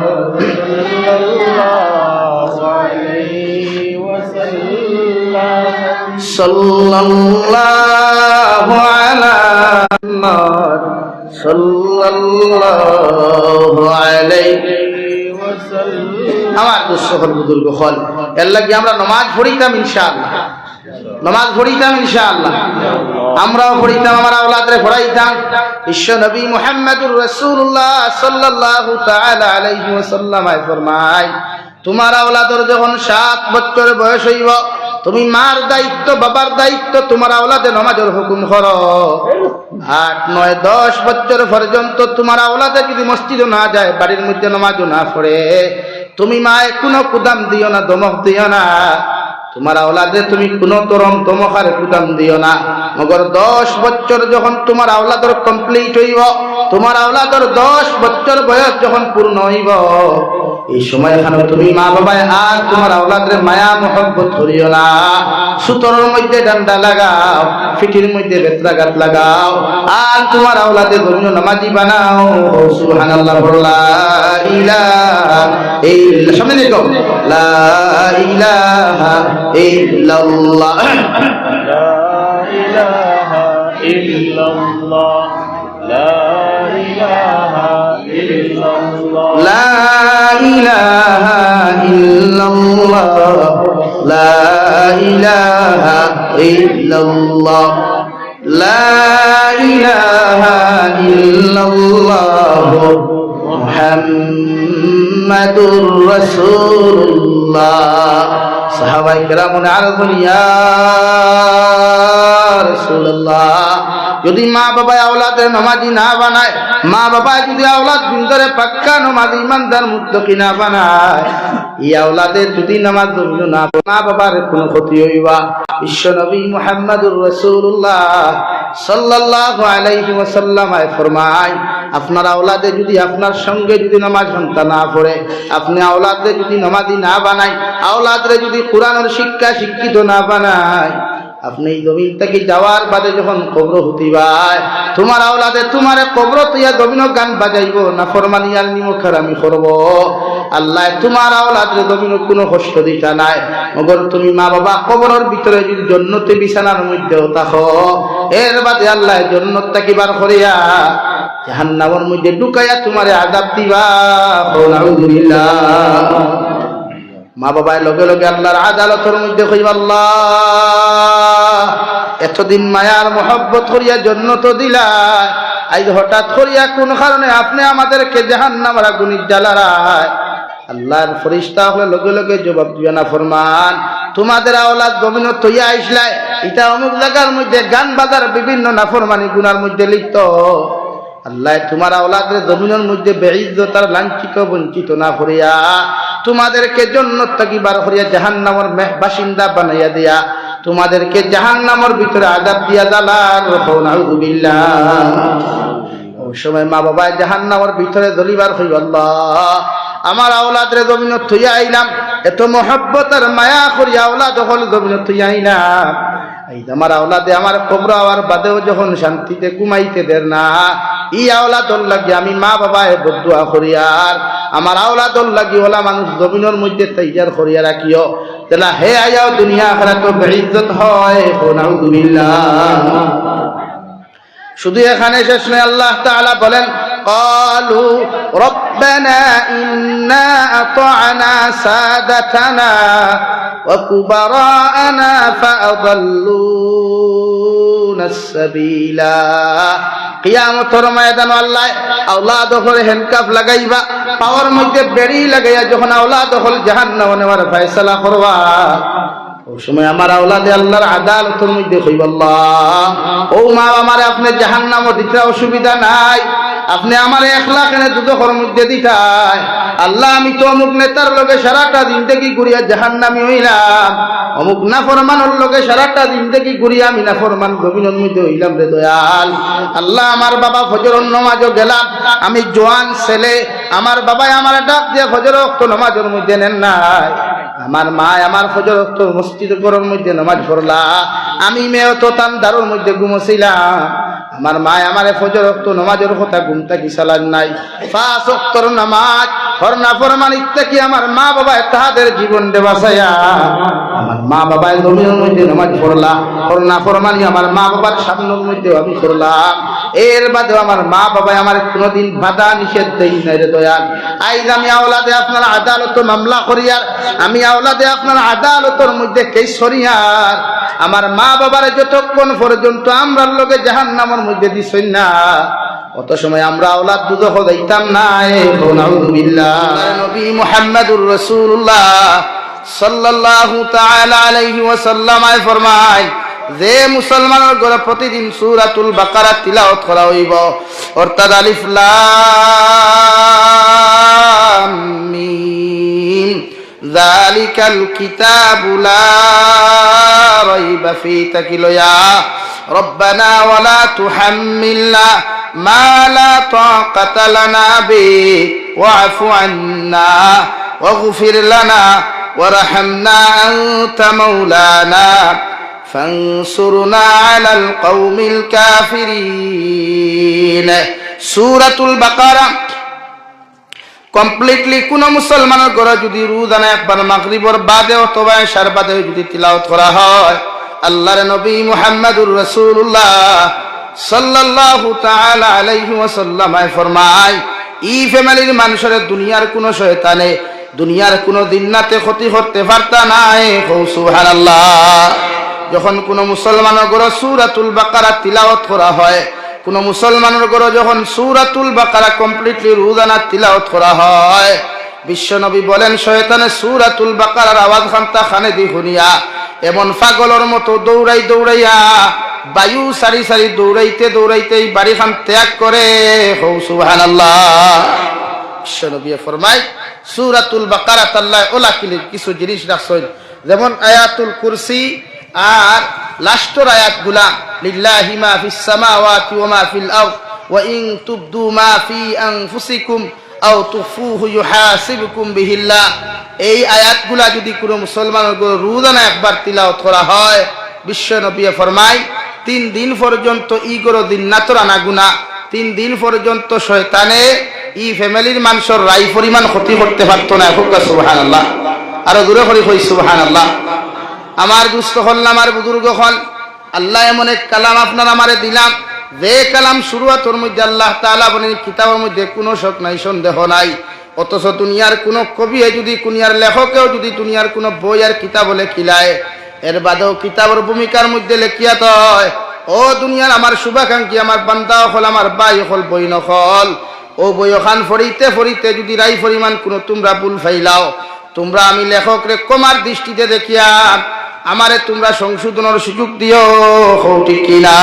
সাল্লাল্লাহু আলাইহি ওয়াসাল্লাম সাল্লাল্লাহু আলা মুহাম্মদ সাল্লাল্লাহু আলাইহি ওয়াসাল্লাম। আমার দুঃসহল বুজুর্গ হল এর লাগি আমরা নামাজ পড়িতাম ইনশাআল্লাহ, নামাজ পড়িতাম ইনশাআল্লাহ, আমরাও পড়িতাম, আমার আওলাদরে পড়াইতাম। বিশ্ব নবী মুহাম্মদুর রাসূলুল্লাহ সাল্লাল্লাহু তাআলা আলাইহি ওয়াসাল্লাম ফরমায়, তোমার আওলাদর যখন 7 বছর বয়স হইব, তুমি মার দায়িত্ব বাবার দায়িত্ব তোমার আওলাদে নামাজের হুকুম করো। 8, 9, 10 বছর পর্যন্ত তোমার আওলাদে যদি মসজিদে না যায়, বাড়ির মধ্যে নামাজও না পড়ে, তুমি মায়ে কোনো কুদাম দিও না, দমক দিও না। তোমার আওলাদে তুমি কোনো তরম দমকার কুদাম দিও না। মগর 10 বছর যখন তোমার আওলাদর কমপ্লিট হইব, তোমার আওলাদর 10 বছর বয়স যখন পূর্ণ হইব, এই সময় এখানে তুমি মা বাবায় আর তোমার আওলাদের মায়া মহব্বত করিও না। সুতোর মধ্যে ডান্ডা লাগাও, ফিটির মধ্যে বেত্রাঘাত লাগাও, আর তোমার আওলাদের ধর্মীয় নামাজি বানাও। সুবহানাল্লাহ। লা ইলাহা ইল্লাল্লাহ। সামনে দেখো, লা ইলাহা ইল্লাল্লাহ, লা ইলাহা ইল্লাল্লাহ, লা ইলাহা ইল্লাল্লাহ, লা ইলাহা ইল্লাল্লাহ, লা ইলাহা ইল্লাল্লাহ, লা ইলাহা ইল্লাল্লাহ মুহাম্মাদুর রাসূলুল্লাহ। সাহাবায়ে কেরাম আরজ ইয়া রাসূলুল্লাহ, যদি মা বাবা আওলাদের নামাজি না বানায়, মা বাবা যদি আওলাদ বিন্দরে পাক্কা নামাজি ইমানদার মুত্তাকি না বানায়, এই আওলাদের যদি নামাজ ধরল না, মা বাবার কোনো ক্ষতি হইবা। বিশ্ব নবী মুহাম্মদুর রাসূলুল্লাহ সাল্লাল্লাহু আলাইহি ওয়াসাল্লাম ফরমায়, আপনার আওলাদে যদি আপনার সঙ্গে যদি নামাজ ঘন্টা না পড়ে, আপনি আওলাদে যদি নামাজি না বানায়, আওলাদরে যদি কোরআনের শিক্ষা শিক্ষিত না বানায়, আপনি এই জমিন থেকে যাওয়ার বাদে যখন কবর হতিবাই তোমার আওলাদে তোমারে কবর তুইয়া জমিন গান বাজাইব না ফরমানি আর নিমখার আমি করব আল্লাহ তোমার আওলাদের জমিন কোনো কষ্ট দিতা নাই মগর তুমি মা বাবা কবরের ভিতরে যদি জান্নাতে বিছানার মধ্যেও থাকো এর বাদে আল্লাহ জান্নাত থেকে বার করিয়া জাহান্নামের মধ্যে ঢুকাইয়া তোমারে আযাব দিবা নাউযুবিল্লাহ মা বাবার লগে লগে আল্লাহর আদালতের মধ্যে কইবা আল্লাহ এতদিন মায়ার মোহব্বত করিয়া জান্নাত দিলা আজ হঠাৎ করিয়া কোন কারণে আপনি আমাদেরকে জাহান্নামের আগুনে জ্বালায় আল্লাহর ফেরেশতা হলে লগে লগে জবাব দিও না ফরমান তোমাদের আওলাদ জমিন তৈয়া আইসলাই এটা অমুক জায়গার মধ্যে গান বাজার বিভিন্ন নাফরমানি গুনার মধ্যে লিপ্ত আল্লাহ তোমার আওলাদের জমিনের মধ্যে বেইজ্জত আর লাঞ্ছিত বঞ্চিত না করিয়া তোমাদেরকে জান্নাত থেকে বার করিয়া জাহান্নামের বাসিন্দা বানাইয়া দিয়া তোমাদেরকে জাহান্নামের ভিতরে আযাব দিয়া জ্বালান নাউযুবিল্লাহ ওই সময় মা বাবা জাহান্নামের ভিতরে জ্বলিবার হইব আল্লাহ আমার আওলাদের জমিন থইয়া আইলাম এত মহব্বত আর মায়া করিয়া আওলাদ হল জমিন থইয়া আইলাম এই আমার আওলাদে আমার কবর হওয়ার বাদেও যখন শান্তিতে ঘুমাইতে দের না ই আওলাদর লাগি আমি মা বাবায় বদুয়া করিয়ার আমার আওলাদর লাগি ওলা মানুষ জমিনের মধ্যে তৈয়ার করিয়া রাখিও তাহলে হে আয়াও দুনিয়া আখিরাত বেইজ্জত হয় নাউযুবিল্লাহ শুধু এখানে শেষ নয় আল্লাহ তাআলা বলেন ক্বালু রব্বানা ইন্না আতা'না সাদাতানা ওয়া কুবারা'না ফাআদাল্লুনা আস-সাবিলা কিয়ামতের ময়দানে আল্লাহ আওলাদ হলে হ্যান্ডকাফ লাগাইবা পাওয়ার মধ্যে বেড়ি লাগাইয়া যখন আওলাদ হল জাহান্নামে নেওয়ার ফয়সালা করবা ওই সময় আমার আওলাদে আল্লাহর আদালতের মধ্যে কইব আল্লাহ ও মা আমারে আপনি জাহান্নামে দিতে অসুবিধা নাই আপনি আমারে 1 লাখ এনে দুদখের মধ্যে দিতাই আল্লাহ আমি তো অমুক নেতার লগে সারাটা জিন্দেগি ঘুরিয়া জাহান্নামী হইলাম অমুক নাফরমানের লগে সারাটা জিন্দেগি ঘুরিয়া আমি নাফরমান জমিনের মধ্যে হইলাম রে দয়াল আল্লাহ আমার বাবা ফজরের নামাজও গেলাম আমি জওয়ান ছেলে আমার বাবাই আমার ডাক দিয়ে ফজরের ওয়াক্ত নামাজের মধ্যে নেন নাই আমার মা আমার ফজর ওয়াক্ত মসজিদ ঘরের মধ্যে নামাজ পড়লা আমি মেয়ে তো তান দারুর মধ্যে ঘুমোছিলাম আমার মা আমারে ফজর ওয়াক্ত নামাজের কথা ঘুমটা কি সালান নাই 5 ওয়াক্তর নামাজ ফরনা ফরমানিতে কি আমার মা বাবা তাদের জীবন দে বাঁচায়া আমার মা বাবা জমিনের মধ্যে নামাজ পড়লা ফরনা ফরমানি আমার মা বাবার সামনের মধ্যে আমি করলাম এর বাদে আমার মা বাবা আমার কোনদিন বাধা নিষেধ দেই নাই রে দয়াল আইজ আমি আওলাদে আপনার আদালত মামলা করিয়ার আমি আওলাদে আপনার আদালতের মধ্যে কেস করিয়ার আমার মা বাবার যতক্ষণ পর্যন্ত আমরার লগে জাহান্নামের মধ্যে দিছেন না অত সময় আমরা আওলাদ দুজখ যাইতাম না নাউযুবিল্লাহ নবী মুহাম্মদুর রাসূলুল্লাহ সাল্লাল্লাহু তাআলা আলাইহি ওয়াসাল্লাম ফরমায় যে মুসলমানের ঘরে প্রতিদিন সূরাতুল বাকারা তিলাওয়াত করা হইব অর্থাৎ আলিফ লাম মিম যালিকাল কিতাবু লা রাইবা ফী তাকিলয়া রব্বানা ওয়া লা তুহাম্মিলনা মা লা তাকাতা লানা বি ওয়া'ফু আন্না ওয়াগফির লানা ওয়ারহামনা আনতা মাওলানা ফানসুরনা আলাল কওমিল কাফিরিন সূরাতুল বাকারা কমপ্লিটলি কোন মুসলমানের ঘরে যদি রোজানা একবার মাগরিবের বাদে অথবা ইশার বাদে যদি তিলাওয়াত করা হয় আল্লাহর নবী মুহাম্মদুর রাসূলুল্লাহ সাল্লাল্লাহু তাআলা আলাইহি ওয়াসাল্লাম ফরমায় এই ফ্যামিলির মানুষের দুনিয়ার কোন শয়তানে দুনিয়ার কোন জিন্নাতে ক্ষতি করতে পারতা নাই সুবহানাল্লাহ যখন কোন মুসলমানের ঘরে সূরাতুল বাকারা তিলাওয়াত করা হয় কোন মুসলমানের ঘরে যখন সূরাতুল বাকারা কমপ্লিটলি রোজানা তিলাওয়াত করা হয় বিশ্বনবী বলেন শয়তানে সূরাতুল বাকারার আওয়াজ খানতা খানে দি শুনিয়া এমন পাগলের মতো দৌড়াই দৌড়াইয়া বায়ু সারি সারি দৌড়াইতে দৌড়াইতে এই বাড়ি খান ত্যাগ করে সুবহানাল্লাহ বিশ্বনবী ফরমায় সূরাতুল বাকারা আল্লাহ ওলা কিছু জিনিস রাখছেন যেমন আয়াতুল কুরসি আর লাস্টের আয়াতগুলা লিল্লাহি মা ফিস সামাওয়াতি ওয়া মা ফিল আরদ ওয়া ইন তুবদু মা ফি আনফুসিকুম আও তুখফুহু ইউহাসিবুকুম বিহিল্লাহ এই আয়াতগুলা যদি কোনো মুসলমানের রোজানা একবার তিলাওয়াত করা হয় বিশ্ব নবী ফরমায় 3 দিন পর্যন্ত ইগর দিন না তোরা না গুনা 3 দিন পর্যন্ত শয়তানে ই ফ্যামিলির মানুষের রাই পরিমাণ ক্ষতি করতে পারতো না। সুবহানাল্লাহ, আরো দূরে করে কই সুবহানাল্লাহ। আমার দুস্থ হল আমার বুজুর্গ হল, আল্লাহ এমন এক কালাম আপনার আমারে দিলাম, যে কালাম শুরুয়াতের মধ্যে আল্লাহ তাআলা বলেন কিতাবের মধ্যে কোনো শক নাই, সন্দেহ নাই। অথচ দুনিয়ার কোনো কবি যদি দুনিয়ার লেখকেও যদি দুনিয়ার কোনো বই আর কিতাব লেখিলায়, এর বাদেও কিতাবের ভূমিকার মধ্যে লেখিয়া তয় ও দুনিয়ার আমার শুভাকাঙ্ক্ষী আমার বান্দা হল আমার ভাই হল বই নকল, ও বই ওখান ফরিতে ফরিতে যদি রাই পরিমাণ কোনো তোমরা ভুল ফাইলাও, তোমরা আমি লেখক রে কমার দৃষ্টিতে দেখিয়া আমারে তোমরা সংশোধনের সুযোগ দিও, ঠিক কিনা?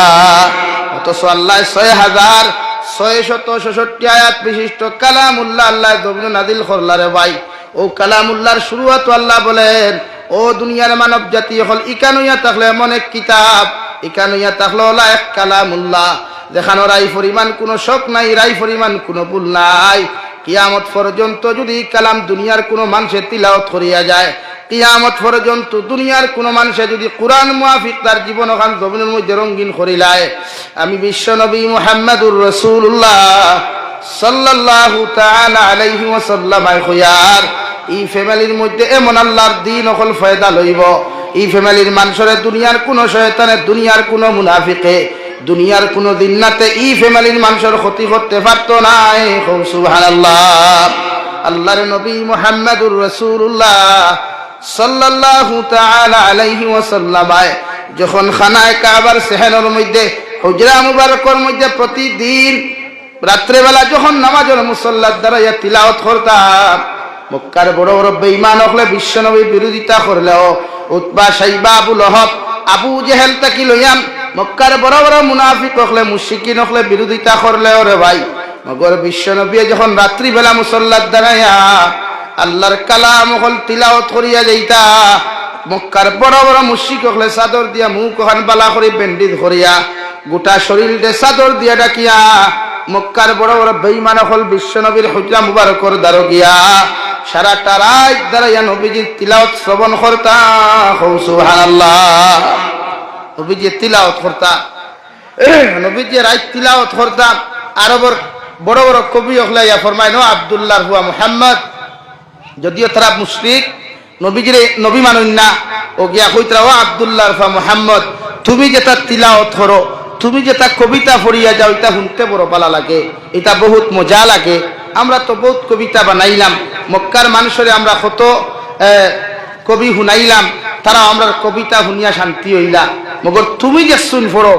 অথচ আল্লাহ 6666 আয়াত বিশিষ্ট কালামুল্লাহ আল্লাহ দবিন নাজিল করলারে ভাই। ও কালামুল্লাহর শুরুয়াত আল্লাহ বলেন ও দুনিয়ার মানব জাতি হল ইকানুইয়া থাকলে এমন এক কিতাব, ইকানুইয়া থাকলে হলো এক কালামুল্লাহ, যেখানে রাই পরিমাণ কোনো শক নাই, রাই পরিমাণ কোনো ভুল নাই। কিয়ামত পর্যন্ত যদি কালাম দুনিয়ার কোনো মানুষের তিলাওয়াত করিয়া যায়, কিয়ামত পর্যন্ত দুনিয়ার কোনো মানুষে যদি কোরআন মুআফিক তার জীবন ওখান জমিনের মধ্যে রঙিন করিলায়, আমি বিশ্ব নবী মুহাম্মদুর রাসূলুল্লাহ সাল্লাল্লাহু তাআলা আলাইহি ওয়াসাল্লাম কইয়ার এই ফ্যামিলির মধ্যে এমন আল্লাহর দ্বীন অকল ফায়দা লইব, এই ফ্যামিলির মানুষের দুনিয়ার কোনো শয়তানে দুনিয়ার কোনো মুনাফিকে দুনিয়ার কোনো দিননাতে এই ফ্যামিলির মানুষের ক্ষতি করতে পারতো না। সুবহানাল্লাহ। আল্লাহর নবী মুহাম্মদুর রাসূলুল্লাহ সাল্লাল্লাহু তাআলা আলাইহি ওয়াসাল্লাম যখন খানায়ে কাবার সেহেনের মধ্যে হুজরা মুবারকের মধ্যে প্রতিদিন রাত্রেবেলা যখন নামাজের মুসল্লার দাঁড়াইয়া তিলাওয়াত করতাম, মক্কার বড় বড় বেঈমান হলে বিশ্বনবীর বিরোধিতা করলেও উতবা শাইবা আবু লহব আবু জেহেল তাকি লইয়াম মক্কার বড় বড় মুনাফিক হলে মুশরিকিন হলে বিরোধিতা করলেও রে ভাই, মগর বিশ্বনবী যখন রাত্রিবেলা মুসল্লার দাঁড়াইয়া আল্লাহর কালাম হল তিলাওয়াত করিয়া যাইতা, মক্কার বড় বড় মুশরিক হলে চাদর দিয়া মুখ ওখান বালা করে বেন্ডিজ করিয়া গোটা শরীরে চাদর দিয়া ডাকিয়া মক্কার বড় বড় বেঈমান হল বিশ্বনবীর হুজরা মুবারকর দ্বারা গিয়া সারাটা রাত দাঁড়াইয়া নবীজির তিলাওয়াত শ্রবণ করতা। সুবহানাল্লাহ। নবীজি তিলাওয়াত করতা, নবীজি রাত তিলাওয়াত করতা। আরবের বড় বড় কবি হলে ইয়া ফরমায় নো আব্দুল্লাহ হুয়া মুহাম্মদ, যদিও তারা মুশরিক নবীজির নবী মানুন না, ও গিয়া কইতরা ও আব্দুল্লাহ হুয়া মুহাম্মদ, তুমি যেটা তিলাওয়াত করো, তুমি যেটা কবিতা পড়িয়া যাও, এটা শুনতে বড় ভালো লাগে, এটা বহুত মজা লাগে। আমরা তো বহুত কবিতা বানাইলাম, মক্কার মানুষরে আমরা কত কবি শুনাইলাম, তারা আমরা কবিতা শুনিয়া শান্তি হইলা, মগর তুমি যে শুন পড়ো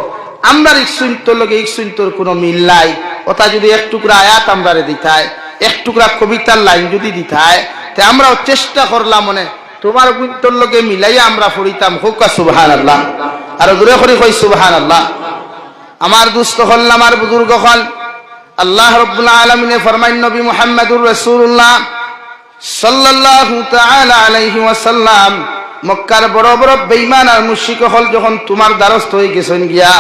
আমরা ইকসুন তোর লগে ইকসুন তোর কোনো মিল নাই। ওটা যদি এক টুকরা আয়াত আমরা দিতায়, এক টুকরা কবিতার লাইন যদি দিতায়, তে আমরাও চেষ্টা করলাম মনে তোমার তোর লগে মিলাইয়া আমরা পড়িতাম। হোক সুবহানাল্লাহ, আর দূরে করে কই সুবহানাল্লাহ। আমার দুস্থ হল আমার বুজুর্গ হল, আল্লাহ রাব্বুল আলামিনে ফরমায় নবী মুহাম্মদুর রাসূলুল্লাহ সাল্লাল্লাহু তাআলা আলাইহি ওয়াসাল্লাম মক্কার বড় বড় বেঈমান আর মুশরিক হল যখন তোমার দ্বারস্থ হয়ে গেছেন গিয়া,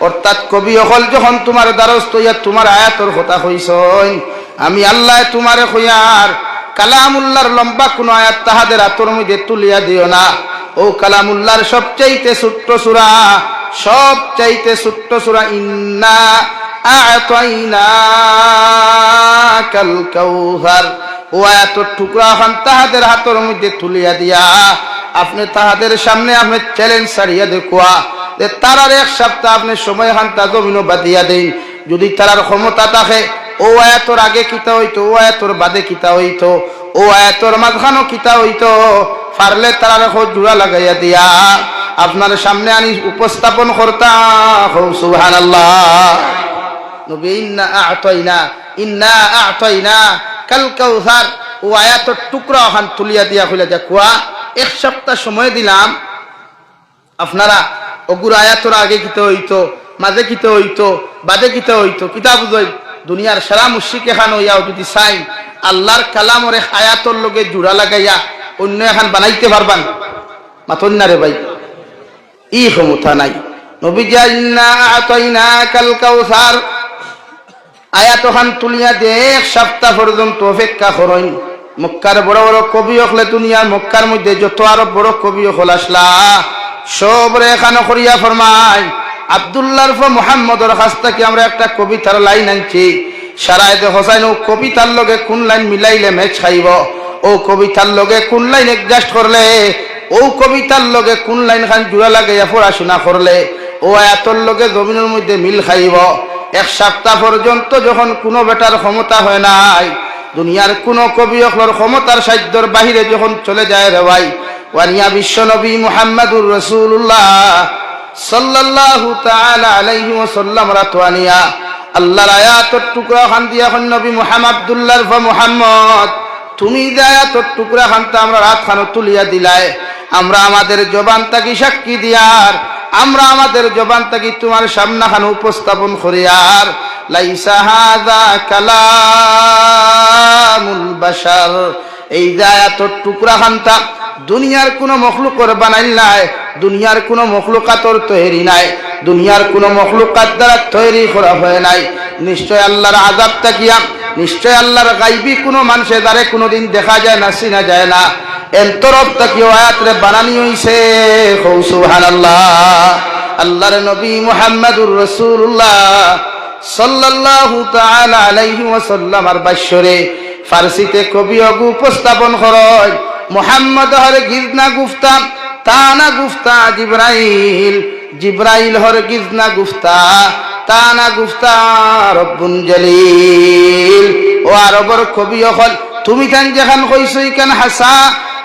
অর্থাৎ কবি হল যখন তোমার দ্বারস্থ হইয়া তোমার আয়াতের কথা কইছেন, আমি আল্লাহ তোমারে কইয়ার কালামুল্লাহর লম্বা কোন আয়াত তাহাদের হাতের মধ্যে তুলিয়া দিও না। ও কালামুল্লাহর সবচাইতে ছোট্ট সূরা, সবচাইতে ছোট্ট সূরা ইন্না আ'তাইনাকাল কাউসার, ও আয়াতের টুকরা খান তাহাদের হাতের মধ্যে তুলিয়া দিয়া আপনি তাহাদের সামনে আপনি চ্যালেঞ্জ ছাড়িয়া দেখুয়া যে তারার এক সপ্তাহ আপনি সময় খান তা জমিনও বাদিয়া দেন। যদি তারার ক্ষমতা থাকে ও আয়াতর আগে কিতা হইতো, ও আয়াতর বাদে কিতা হইতো, ও আয়াতর মাঝখানো কিতা হইতো, পারলে তারা জোড়া লাগাইয়া দিয়া আপনার সামনে আনি উপস্থাপন করতাম। সুবহানাল্লাহ। নবী ইন্না আ'তাইনা কাল কাউসার, ও আয়াতের টুকরা ওখান তুলিয়া দিয়া হইলা দেখুয়া এক সপ্তাহ সময় দিলাম, আপনারা ওগুর আয়াতর আগে কিতে হইতো, মাঝে কিতে হইতো, বাদে কিতে হইতো, কিতাব বুঝই দুনিয়ার সারা মুশরিক এখান হইয়াও যদি চাই আল্লাহর কালামর এক আয়াতর লগে জোড়া লাগাইয়া অন্য এখন বানাইতে পারবান? মাতন না রে ভাই, ই ক্ষমতা নাই। নবী ইন্না আ'তাইনাকাল কাউসার আয়াত ওখান তুলিয়া দে এক সপ্তাহ পর্যন্ত অপেক্ষা করেন। মক্কার বড় বড় কবি হলে দুনিয়ার মক্কার মধ্যে যত আরো বড় কবি হল আসলা, সব রেখানো করিয়া ফরমায় আব্দুল্লাহর মুহাম্মদর কাছ থেকে আমরা একটা কবিতার লাইন আনছি সারাইতে হোসাইন ও কবিতার লগে কোন লাইন মিলাইলে ম্যাচ খাইব ও কবিতার লগে কোন লাইন অ্যাডজাস্ট করলে ও কবিতার লগে কোন লাইন খান জোড়া লাগাইয়া পড়াশোনা করলে ও আয়াতর লগে জমিনের মধ্যে মিল খাইব এক সপ্তাহ পর্যন্ত যখন কোনো বেটার ক্ষমতা হয় নাই দুনিয়ার কোনো কবি অখলর ক্ষমতার সাধ্যর বাহিরে যখন চলে যায় রে ভাই ওয়ানিয়া বিশ্ব নবী মুহাম্মদুর রাসূলুল্লাহ সাল্লাল্লাহু তাআলা আলাইহি ওয়াসাল্লাম রাতওয়ানিয়া আল্লাহর আয়াতের টুকরা খান দিয়া খান নবী মুহাম্মদ আব্দুল্লাহর মুহাম্মদ তুমি যে আয়াতের টুকরা খানটা আমরা রাত খানো তুলিয়া দিলাই আমরা আমাদের জবান তাকি সাক্ষী দিয়ার আমরা আমাদের জবান তাকি তোমার সামনে খান উপস্থাপন করিয়ার লাইসা হাযা কালামুল বাশার এই যে আয়াতের টুকরা খানটা দুনিয়ার কোনো মখলুকর বানাইল নাই দুনিয়ার কোনো মখলুকাতর তৈরি নাই দুনিয়ার কোনো মখলুকাত দ্বারা তৈরি করা হয় নাই নিশ্চয় আল্লাহর আযাব তাকিয়া নিশ্চয় আল্লাহর গায়বী কোনো মানুষের দ্বারে কোনোদিন দেখা যায় না চিনা যায় না এর তরফ থেকে আয়াতরে বানানি হইছে সুবহানাল্লাহ আল্লাহর নবী মুহাম্মদুর রাসূলুল্লাহ সাল্লাল্লাহু তাআলা আলাইহি ওয়াসাল্লাম আর বাশরে ফারসিতে কবি অগু উপস্থাপন করয় মুহাম্মদ হরগিজ না গুফতা তানা গুফতা জিবরাইল জিবরাইল হরগিজ না গুফতা তানা গুফতা রব্বুল জলিল ও আরবর কবি হল তুমি কেন যেখান কইছো কেন হাসা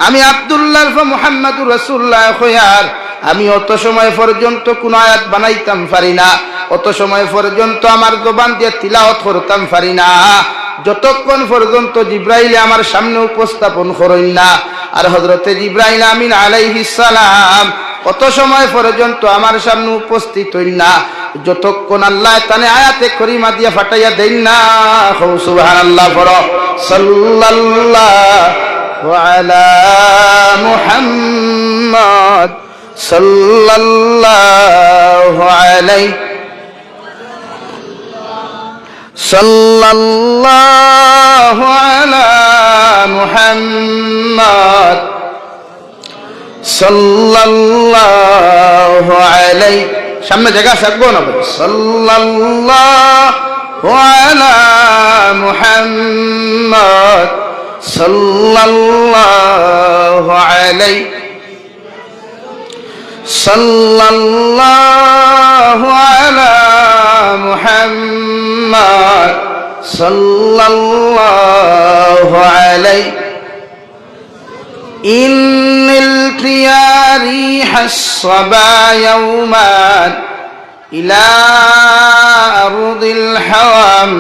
আমি আব্দুল্লাহ মুহাম্মদুর রাসূলুল্লাহ কইয়ার আমি অত সময় পর্যন্ত কোন আয়াত বানাইতাম পারি না অত সময় পর্যন্ত আমার জবান দিয়ে তিলাওয়াত করতাম পারি না যতক্ষণ পর্যন্ত জিবরাইল আমার সামনে উপস্থাপন করেন না আর হযরতে জিবরাইল আমিন আলাইহিস সালাম অত সময় পর্যন্ত আমার সামনে উপস্থিত হইন না যতক্ষণ আল্লাহ তানে আয়াতে করিমা দিয়া ফাটাইয়া দেন না সুবহানাল্লাহ পড়ো সাল্লাল্লাহু আলা মুহাম্মদ সাল্লাল্লাহু আলাইহি সাল্লাল্লাহু আলা মুহাম্মদ সাল্লাল্লাহু আলাইহি সামনে জায়গা থাকবো না সাল্লাল্লাহু আলা মুহাম্মদ সাল্লাল্লাহু আলাইহি সাল্লাল্লাহু আলা মুহাম্মদ সাল্লাল্লাহু আলাইহি ইন্নিল তিয়ারি হাসবা ইয়াওমান ইলা আরদিল হাওয়াম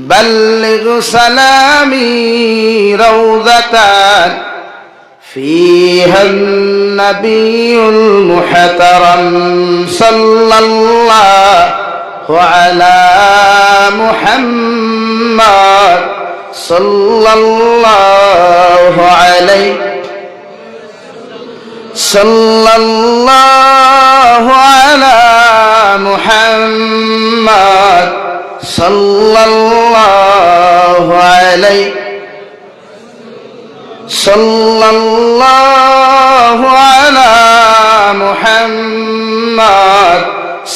بلغ سلامي روضة فيها النبي المحترم صلى الله على محمد صلى الله عليه صلى الله على محمد সাল্লাল্লাহু আলাইহি সাল্লাল্লাহু আলা মুহাম্মদ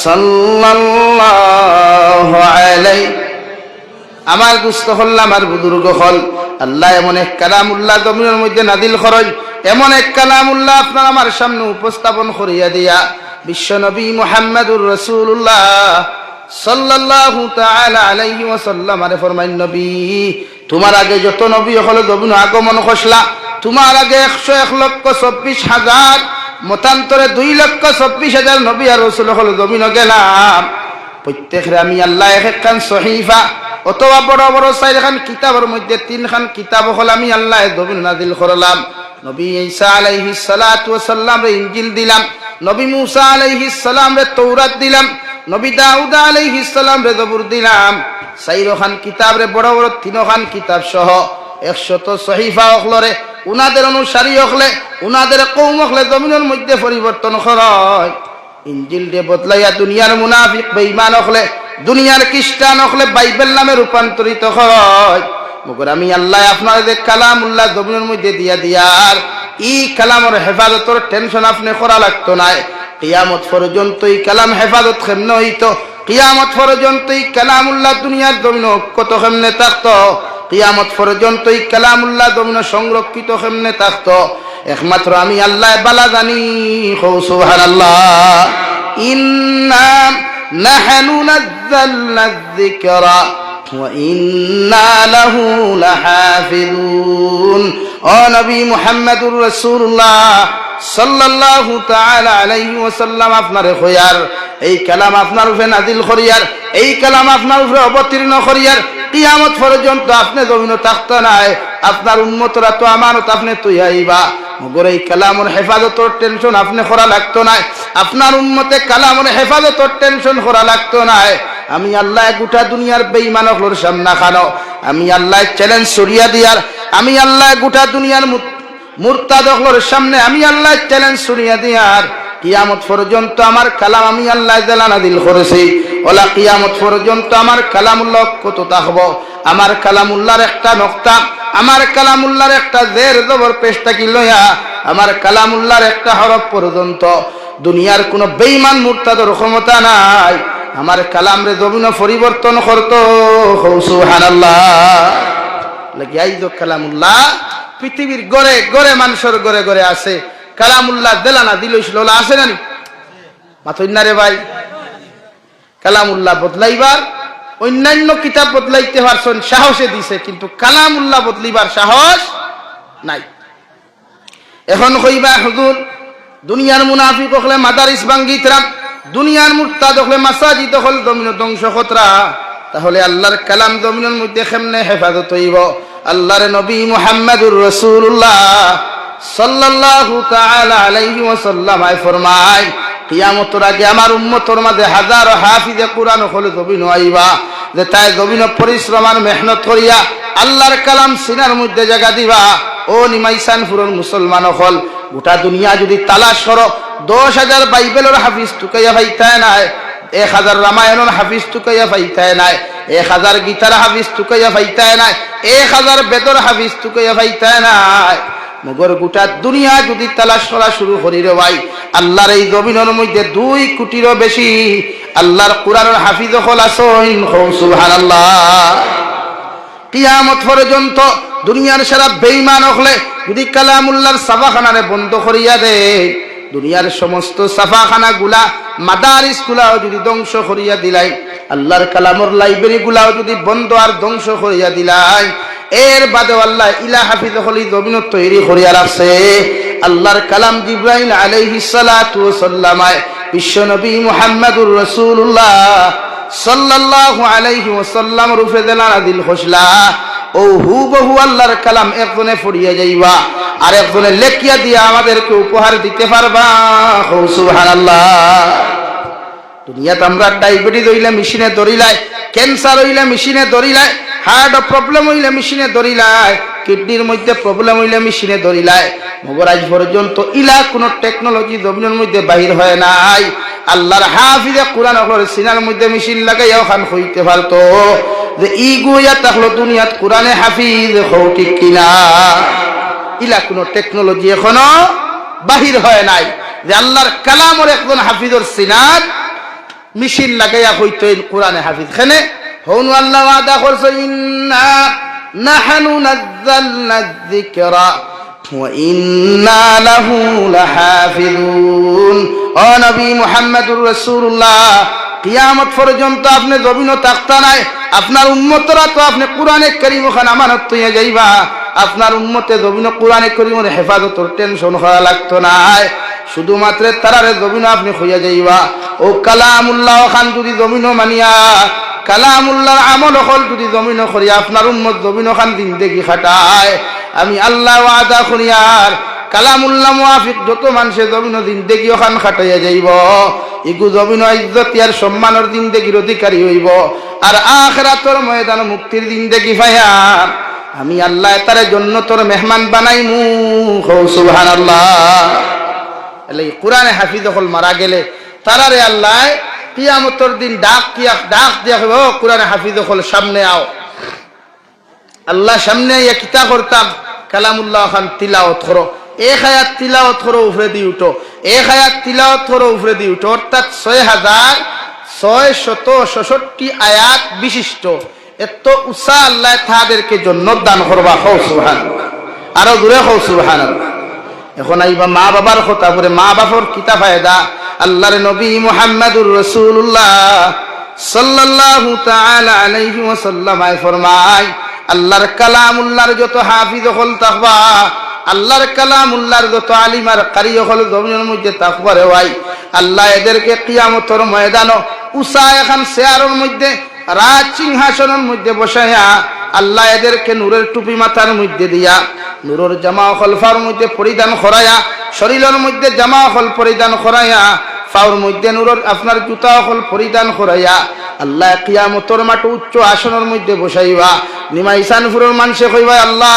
সাল্লাল্লাহু আলাইহি আমার দুস্থ হল আমার বুজুর্গ হল আল্লাহ এমন এক কালামুল্লাহ জমিনের মধ্যে নাজিল করেন এমন এক কালামুল্লাহ আপনার আমার সামনে উপস্থাপন করিয়া দিয়া বিশ্ব নবী মুহাম্মদুর রাসূলুল্লাহ সাল্লাল্লাহু তাআলা আলাইহি ওয়াসাল্লাম আরে ফরমাইন নবী তোমার আগে যত নবী হলো জমিন আগমন খসলা তোমার আগে 101,24,000 মতান্তরে 2,24,000 নবী আর রাসূল হলো জমিন গেলাম প্রত্যেকরে আমি আল্লাহ একখান সহিফা অথবা বড় বড় 4খান কিতাবের মধ্যে 3খান কিতাব হল আমি আল্লাহ জমিন নাজিল করলাম নবী ঈসা আলাইহিস সালাতু ওয়াস সালাম রে ইনজিল দিলাম নবী মুসা আলাইহিস সালাম রে তাওরাত দিলাম নবী দাউদ আলাইহিস সালাম রে জবুর দিলাম 4খান কিতাব রে বড় বড় 3খান কিতাব সহ 100 সহিফা হলরে উনাদের অনুসারী হলে উনাদের কওম হলে জমিনের মধ্যে পরিবর্তন হয় ইনজিল রে বদলাইয়া দুনিয়ার মুনাফিক বেঈমান হলে দুনিয়ার খ্রিস্টান হলে বাইবেল নামে রূপান্তরিত হয় মগর আমি আল্লাহ আপনাদের কালামুল্লাহ জমিনের মধ্যে দিয়া দিয়ার ই কালামর হেফাজতর টেনশন আপনি করা লাগতো না। কিয়ামত পর্যন্ত এই কালাম হেফাজত কেমনে হইতো, কিয়ামত পর্যন্ত এই কালামুল্লাহ দুনিয়ার জমিন কত কেমনে থাকতো, কিয়ামত পর্যন্ত এই কালামুল্লাহ জমিন সংরক্ষিত কেমনে থাকতো, একমাত্র আমি আল্লাহ বালা জানি। সুবহানাল্লাহ। ইন্না নাহনু নাযালনা যিকরা ওয়া ইন্না লাহু লাহাফিজুন। ও নবী মুহাম্মদুর রাসূলুল্লাহ সাল্লাল্লাহু তাআলা আলাইহি ওয়াসাল্লাম, আপনার খয়ার এই কালাম আপনার উপরে নাজিল করিয়ার, এই কালাম আপনার উপরে অবতীর্ণ করিয়ার কিয়ামত পর্যন্ত আপনি জমিন থাকতে নাই। আপনার উম্মতরা তো আমানত আপনি তুই আইবা, মগর এই কালামর হেফাজতর টেনশন আপনি করা লাগতো না। আপনার উম্মতে কালামর হেফাজতর টেনশন করা লাগতো না। আমি আল্লাহ গোটা দুনিয়ার বেঈমানগুলোর সামনে খানো, আমি আল্লাহ চ্যালেঞ্জ ছড়িয়া দিয়ার, আমি আল্লাহ গোটা দুনিয়ার মুরতাদগুলোর সামনে আমি আল্লাহ চ্যালেঞ্জ ছড়িয়া দিয়ার কিয়ামত পর্যন্ত আমার কালাম আমি আল্লাহ জালা নাযিল করেছি। ওলা কিয়ামত পর্যন্ত আমার কালামুল্লাহ কত থাকবো, আমার কালামুল্লাহর একটা নকতা, আমার কালামুল্লাহর একটা জের জবর পেশটা কি লইয়া, আমার কালামুল্লাহর একটা হরফ পর্যন্ত দুনিয়ার কোনো বেঈমান মুরতাদর ক্ষমতা নাই আমার কালামরে জমিন পরিবর্তন করতো। সুবহানাল্লাহ। লাগি আইজ কালামুল্লাহ পৃথিবীর গড়ে গড়ে মানুষের গড়ে গড়ে আছে। কালামুল্লাহ দেলানা দিলইছিল আছে না মাথই না রে ভাই? কালামুল্লাহ বদলাইবার অন্যান্য কিতাব বদলাইতে পারছেন, সাহসে দিছে, কিন্তু কালামুল্লাহ বদলিবার সাহস নাই। এখন কইবা হুজুর দুনিয়ার মুনাফিক হলে মাদারিস ভাঙ্গিতরা, দুনিয়ার মুরতাদ হলে মাসাজিদ হল জমিন ধ্বংস খতরা, তাহলে আল্লাহর কালাম জমিনের মধ্যে কেমনে হেফাজত হইব? আল্লাহর নবী মুহাম্মদুর রাসূলুল্লাহ সাল্লাল্লাহু তাআলা আলাইহি ওয়াসাল্লাম ফরমায়, কিয়ামতের আগে আমার উম্মতের মাঝে হাজার হাফিজে কুরআন হলে জমিন আইবা, যে তাই জমিন পরিশ্রম আর মেহনত করিয়া আল্লাহর কালাম সিনার মধ্যে জায়গা দিবা। ও নিমাইসান ফুরন মুসলমান হল, গোটা দুনিয়া যদি তালাশ করো 10,000 বাইবেলের হাফিজ টুকাইয়া পাইতায় নাই, 1000 রামায়ণের হাফিজ টুকাইয়া পাইতায় নাই, 1000 গীতার হাফিজ টুকাইয়া পাইতায় নাই, 1000 বেদর হাফিজ টুকাইয়া পাইতায় নাই। মগর গোটা দুনিয়া যদি তালাশ করা শুরু করি রে ভাই, আল্লাহর এই জমিনের মধ্যে 2 কোটিরও বেশি আল্লাহর কোরআনের হাফিজ হল আছেন। সুবহানাল্লাহ। কিয়ামত পর্যন্ত দুনিয়ার সারা বেঈমান হলে যদি কালামুল্লাহর সাফাখানারে বন্ধ করিয়া দে, দুনিয়ার সমস্ত সাফাখানা গুলা মাদারিস গুলাও যদি ধ্বংস করিয়া দিলাই, আল্লাহর কালামর লাইব্রেরি গুলাও যদি বন্ধ আর ধ্বংস করিয়া দিলাই, এর বাদে আল্লাহ ইলা হাফিজ হলি জমিন তৈরি করিয়া রাখছে। আল্লাহর কালাম জিবরাইল আলাইহিস সালাতু ওয়াসাল্লাম বিশ্ব নবী মুহাম্মদুর রাসূলুল্লাহ সাল্লাল্লাহু আলাইহি ওয়াসাল্লাম রূপে দেলানা দিল খসলা, ও হুবহু আল্লাহর কালাম একজনে পড়িয়া যাইবা আর একজনে লেখিয়া দিয়া আমাদেরকে উপহার দিতে পারবা। সুবহানাল্লাহ। দুনিয়াতে আমরা ডায়াবেটিস হইলে মেশিনে ধরিলাই, ক্যান্সার হইলে মেশিনে ধরিলাই, হার্ট প্রবলেম হইলে মেশিনে ধরিলাই, কিডনির মধ্যে প্রবলেম হইলে মেশিনে ধরিলাই, মগর আজ পর্যন্ত ইলা কোন টেকনোলজি জমিনের মধ্যে বাহির হয় নাই। আল্লাহর হাফিজে কুরআন হল সিনার মধ্যে মেশিন লাগাইয়া ওখান হইতে পারতো যে ই গুয়া তাহলে দুনিয়াত কোরআনে হাফিজ হও, ঠিক কিনা? ইলা কোন টেকনোলজি এখনো বাহির হয় নাই যে আল্লাহর কালামর একজন হাফিজর সিনাত মেশিন লাগাইয়া হইতো কোরআনে হাফিজ। খানে হন আল্লাহ ওয়াদা করছে, ইন্না নাহনু নাযালনা যিকরা ওয়া ইন্না লাহু লাহাফিজুন। ও নবী মুহাম্মদুর রাসূলুল্লাহ, কিয়ামত পর্যন্ত আপনি জমিন থাকতা নাই, আপনার উম্মতরা তো আপনি কোরআনে কারীম খান আমানত হইয়া যাইবা, আপনার উম্মতে জমিন কোরআনে কারীমের হেফাজতের টেনশন করা লাগতো না, শুধুমাত্র তারারে জমিন আপনি হইয়া যাইবা। ও কালামুল্লাহ খান যদি জমিন মানিয়া কালামুল্লাহর আমল হল যদি জমিন করিয়া আপনার উম্মত জমিন খান জিন্দেগি খাটায়, আমি আল্লাহ ওয়াদা করিয়ার কালামুল্লাহ মুআফিক যত মানুষে জমিন জিন্দেগি ওখান খাটাইয়া যাইব, ইগু জমিন ইজ্জত আর সম্মানের জিন্দেগির অধিকারী হইব, আর আখিরাতের ময়দান মুক্তির জিন্দেগি পাইয়া আমি আল্লাহ তারে জান্নাতের মেহমান বানাইমু। সুবহানাল্লাহ। এই কোরআনে হাফিজ হল মারা গেলে তারারে আল্লাহ কিয়ামতের দিন ডাক দিয়া কইব, ও কোরআনে হাফিজ হল সামনে আও। আল্লাহ সামনে ইয়া কিতা করতাম, কালামুল্লাহ খান তিলাওয়াত করো, এক আয়াত তিলাওয়াত করো উপরে দিয়ে উঠো, এক আয়াত তিলাওয়াত করো উপরে দিয়ে উঠো, অর্থাৎ 6666 আয়াত বিশিষ্ট এত উসা আল্লাহ তাদেরকে জান্নাত দান করবা। হও সুবহানাল্লাহ, আরো জোরে হও সুবহানাল্লাহ। এখন আইবা মা বাবার কথা বলে, মা বাবার কিতা ফায়দা। আল্লাহর নবী মুহাম্মদুর রাসূলুল্লাহ সাল্লাল্লাহু তাআলা আলাইহি ওয়াসাল্লাম ফরমায়, আল্লাহর কালামুল্লাহর যত হাফিজ হল তাকওয়া, আল্লাহর কালামুল্লাহর যত আলিম আর কারি হল জমিনের মধ্যে তাকওয়া রে ভাই, আল্লাহ এদেরকে কিয়ামতের ময়দানে উসা এখন চেয়ারের মধ্যে রাজ সিংহাসনের মধ্যে বসাইয়া আল্লাহ এদেরকে নূরের টুপি মাথার মধ্যে দিয়া, নূরের জামা খলফার মধ্যে পরিধান করাইয়া, শরীরের মধ্যে জামা খল পরিধান করাইয়া, পাওর মধ্যে নূরের আপনার জুতা খল পরিধান করাইয়া আল্লাহ কিয়ামতের মাঠে উচ্চ আসনের মধ্যে বসাইবা। নিমাইসানপুরের মানুষে কইবা, আল্লাহ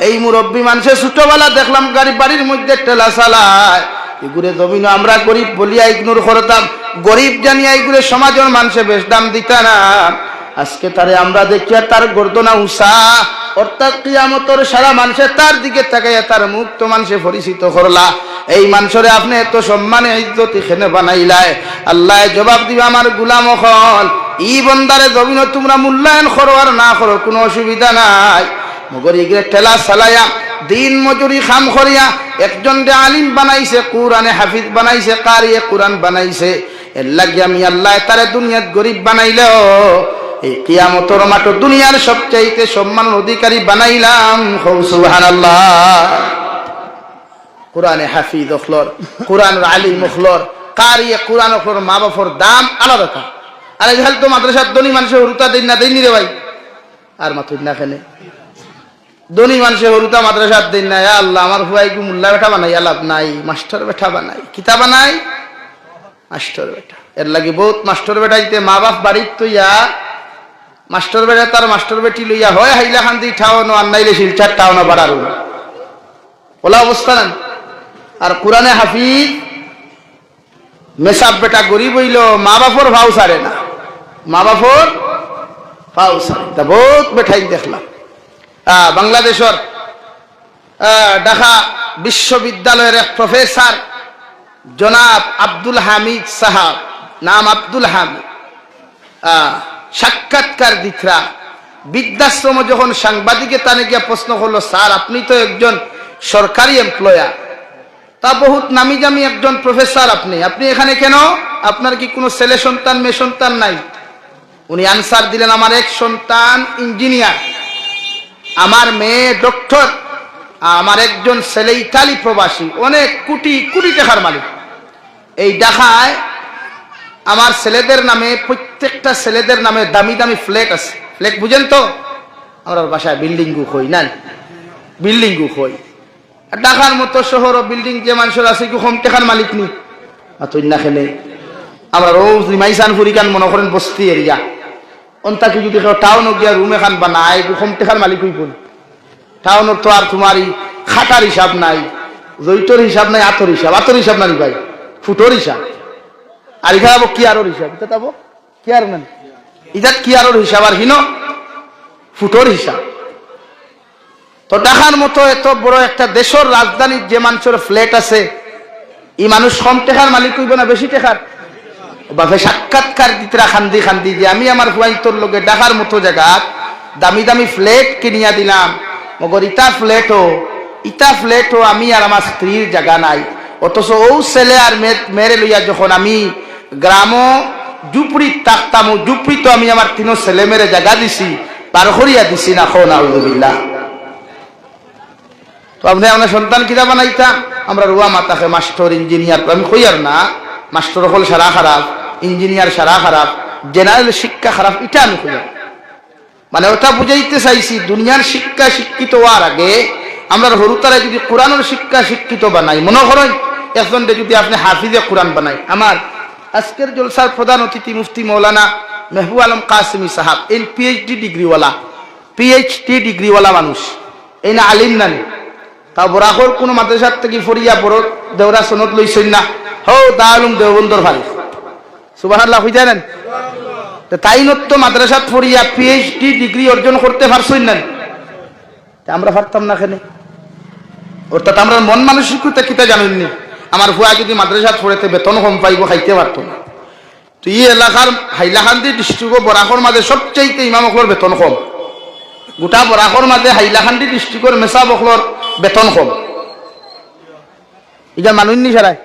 এই মুরব্বী মানুষে ছোটবেলা দেখলাম গাড়ি বাড়ির মধ্যে টেলা চালায়, এগুলো জমিন আমরা গরিব বলিয়া ইগনোর করতাম, গরিব জানিয়া এগুলো সমাজের মানুষে বেশ দাম দিতা না। আজকে তারে আমরা দেখিয়া তার গর্দনা উষা, অর্থাৎ কিয়ামতের সারা মানুষের তার দিকে তাকাইয়া তার মুখ তো মানুষে পরিচিত করলা। এই মানুষরে আপনি এত সম্মানে ইজ্জত এখানে বানাইলাই, আল্লাহ জবাব দিবা, আমার গুলাম হল ই বন্দারে জমিন তোমরা মূল্যায়ন করো আর না করো কোনো অসুবিধা নাই, মগর এগুলো ঠেলা চালাইয়া দিন মজুরি খাম করিয়া একজন আলিম বানাইছে, কুরআনে হাফিজ বানাইছে, কারিয়ে কুরআন বানাইছে, এর লাগি আমি আল্লাহ তারে দুনিয়াত গরিব বানাইলেও এই কিয়ামতের মাঠে দুনিয়ার সবচাইতে সম্মানের অধিকারী বানাইলাম। সুবহানাল্লাহ। কুরআনে হাফিজ হলর, কুরআনের আলিম হলর, কারিয়ে কুরআন হলর মা বাপর দাম আলাদা তা। আর এই তো মাদ্রাসার ধনী মানুষের হরুতা দেন না, দেননি রে ভাই, আর মাথুর না খেলে ধনী মানুষের হরুতা মাদ্রাসার দিন না। আল্লাহ আমার হুয়াই কি মুল্লা বেটা বানাই, আলাপ নাই, মাস্টার বেটা বানাই, কিতা বানাই, মাস্টার বেটা। এর লাগে বহুত মাস্টার বেটা দিতে মা বাপ বাড়ির তৈয়া মাস্টার বেটা তার মাস্টার বেটি লইয়া হয় হাইলা খান্দি ঠাওয়ানো, আর নাইলে শিলচার ঠাওয়ানো বাড়ারো ওলা অবস্থা না। আর কোরআনে হাফিজ মেসাব বেটা গরিব হইল, মা বাপর ভাও সারে না, মা বাপর ভাও সারে। তা বহুত বেঠাই দেখলাম। বাংলাদেশের ঢাকা বিশ্ববিদ্যালয়ের এক প্রফেসর জনাব আব্দুল হামিদ সাহাব, নাম আব্দুল হামিদ, সাক্ষাৎকার দিতরা বৃদ্ধাশ্রম যখন সাংবাদিকে তানে গিয়া প্রশ্ন করলো, স্যার আপনি তো একজন সরকারি এমপ্লয়ার, তা বহুত নামি জামি একজন প্রফেসর, আপনি এখানে কেন, আপনার কি কোনো ছেলে সন্তান মেয়ে সন্তান নাই? উনি আনসার দিলেন, আমার এক সন্তান ইঞ্জিনিয়ার, আমার মেয়ে ডক্টর, আমার একজন ছেলে ইতালি প্রবাসী, অনেক কোটি কোটি টাকার মালিক। এই ঢাকায় আমার ছেলেদের নামে, প্রত্যেকটা ছেলেদের নামে দামি দামি ফ্ল্যাট আছে। ফ্ল্যাট বুঝেন তো, আমরা বাসায় বিল্ডিং গু হই না, বিল্ডিং গু হই। ঢাকার মতো শহর বিল্ডিং যে মানুষের আছে কি কম টাকার মালিক নি, তুই না খেলে আমরা রোজ মাইসান ফুরিকান মনে করেন বস্তি এরিয়া, অন্তাকে যদি টাউন গিয়া রুম এখান বানায় কম টাকার মালিক হইব। টাউনের তো আর তোমার খাটার হিসাব নাই, জৈতর হিসাব নাই, আতর হিসাব নাই ভাই, ফুটোর হিসাব। আর এখানে যাবো কি আরোর হিসাব, এটা যাবো কি আর নেন, এটা কি আরোর হিসাব আর হিনো ফুটোর হিসাব। তো ঢাকার মতো এত বড় একটা দেশের রাজধানীর যে মানুষের ফ্ল্যাট আছে, এই মানুষ কম টাকার মালিক হইব না বেশি টাকার? বাপে সাক্ষাৎকার দিতরা খান্দি খান্দি যে আমি আমার হুয়াইতর লোকে ঢাকার মতো জায়গা দামি দামি ফ্ল্যাট কিনিয়া দিলাম, মগর ইটা ফ্ল্যাটও আমি আর আমার স্ত্রীর জায়গা নাই। অথচ ও ছেলে আর মেরে লইয়া যখন আমি গ্রাম জুপড়ি থাকতাম, জুপড়ি তো আমি আমার তিনো ছেলে মেরে জায়গা দিছি, পার করিয়া দিছি না। খো নাউযুবিল্লাহ। তো আপনি আপনার সন্তান কিরা বানাইতাম, আমরা রুয়া মাতাকে মাস্টার ইঞ্জিনিয়ার, আমি কই আর না মাস্টার হল সারা খারাপ, ইঞ্জিনিয়ার সারা খারাপ, জেনারেল শিক্ষা খারাপ, এটা আমি কই। মানে ওটা বুঝাইতে চাইছি, দুনিয়ার শিক্ষা শিক্ষিত হওয়ার আগে আমরা হরুতারা যদি কোরআনের শিক্ষা শিক্ষিত বানাই, মনে করেন একজন যদি আপনি হাফিজে কোরআন বানাই। আমার আজকের জলসার প্রধান অতিথি মুফতি মৌলানা মেহবুব আলম কাসেমি সাহাব, এই পিএইচডি ডিগ্রিওয়ালা মানুষ, এই না আলিম নানি, তা বরাহর কোনো মাদ্রাসার থেকে ফরিয়া বড় দেওরা সনদ লইছেন না, হো দারুম দেওবন্দর ভাই, সুবহানাল্লাহ হই জানেন। তাই নত্য মাদ্রাসাত ফরিয়া পিএইচডি ডিগ্রি অর্জন করতে পারছেন না, আমরা পারতাম না। কেন অর্থাৎ আমরা মন মানসিকতা কিতা জানেননি, আমার ভুয়া যদি মাদ্রাসাত পড়েতে বেতন কম পাইব, খাইতে পারতো না। তো এই এলাকার হাইলাকান্দি ডিস্ট্রিক্ট বরাকর মাঝে সবচাইতে ইমাম অকলর বেতন কম। গোটা বরাকর মাঝে হাইলাকান্দি ডিস্ট্রিক্টর মেসাব অকলর বেতন কম। এটা মানুষনি সারাই,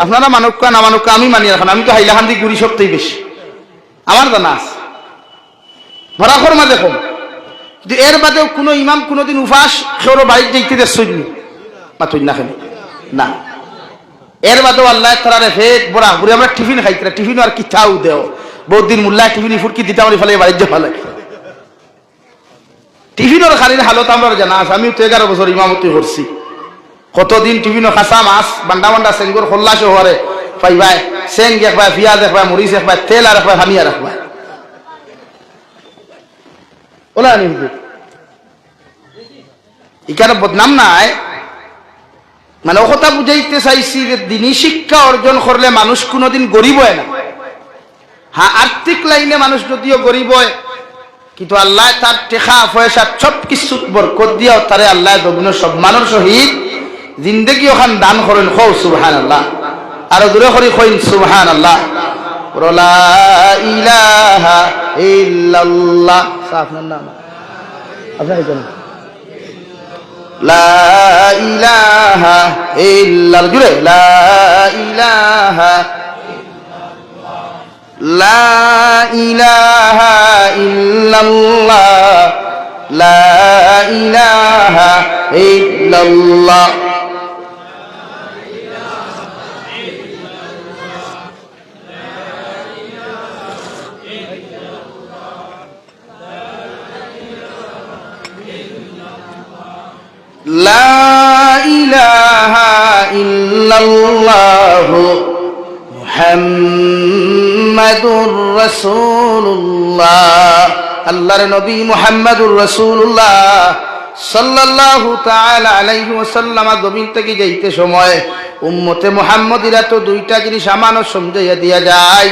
আপনারা মানুকা না মানুকা আমি মানি রাখেন। আমি তো হাইলাকান্দি ঘুরি সবচেয়ে বেশি, আমার জানা আছে বরাকর মাঝে কম। কিন্তু এর বাদেও কোনো ইমাম কোনোদিন উপাস কেউ বাড়ির দেখতে দেখছনি মাতুই না খেলে না। এর বাদেও আল্লাহ তারা ফেট বড়া ঘুরে আমরা টিফিন খাইতে, টিফিন আর কিতাও দেও বহুত দিন মোল্লা টিফিন ফুটকি দিতে আমার ফেলে বাড়ির যে ফেলে টিফিনের খালির হালত আমরা জানা আছে। আমি তো 11 বছর ইমামতি করছি, কতদিন টিফিনও খাসা মাছ বান্ডা বান্ডা সেঙ্গুর খোল্লা শহরে পাইবাই, সেং একবার পিঁয়াজ একবার মরিচ একবার তেল আর একবার হামিয়া রাখবাই ওলা আনি এখানে বদনাম নাই। মানে ও কথা বুঝাইতে চাইছি যে দিনী শিক্ষা অর্জন করলে মানুষ কোনোদিন গরিব হয় না। হ্যাঁ, আর্থিক লাইনে মানুষ যদিও গরিব হয়, কিন্তু আল্লাহ তার টেকা পয়সা সব কিছু বরকত দিয়াও তারে আল্লাহ বিভিন্ন সম্মানের সহিত জিন্দগি ওখান দান করেন। খৌ সুবহানাল্লাহ, আরো দূরে করি কইন সুবহানাল্লাহ। লা ইলাহা ইল্লাল্লাহ, আপনার নাম আপনার জানেন, লা ইলাহা ইল্লাল্লাহ, জুড়ে লা ইলাহা, লা ইলাহা ইল্লাল্লাহ, লা ইলাহা ইল্লাল্লাহ। লা ইলাহা ইল্লাল্লাহ মুহাম্মাদুর রাসূলুল্লাহ। আল্লাহর নবী মুহাম্মাদুর রাসূলুল্লাহ সাল্লাল্লাহু তাআলা আলাইহি ওয়াসাল্লাম জমিন থেকে যাইতে সময় উম্মতে মুহাম্মদীরা তো দুইটা জিনিস আমানো সমঝাইয়া দিয়া যায়।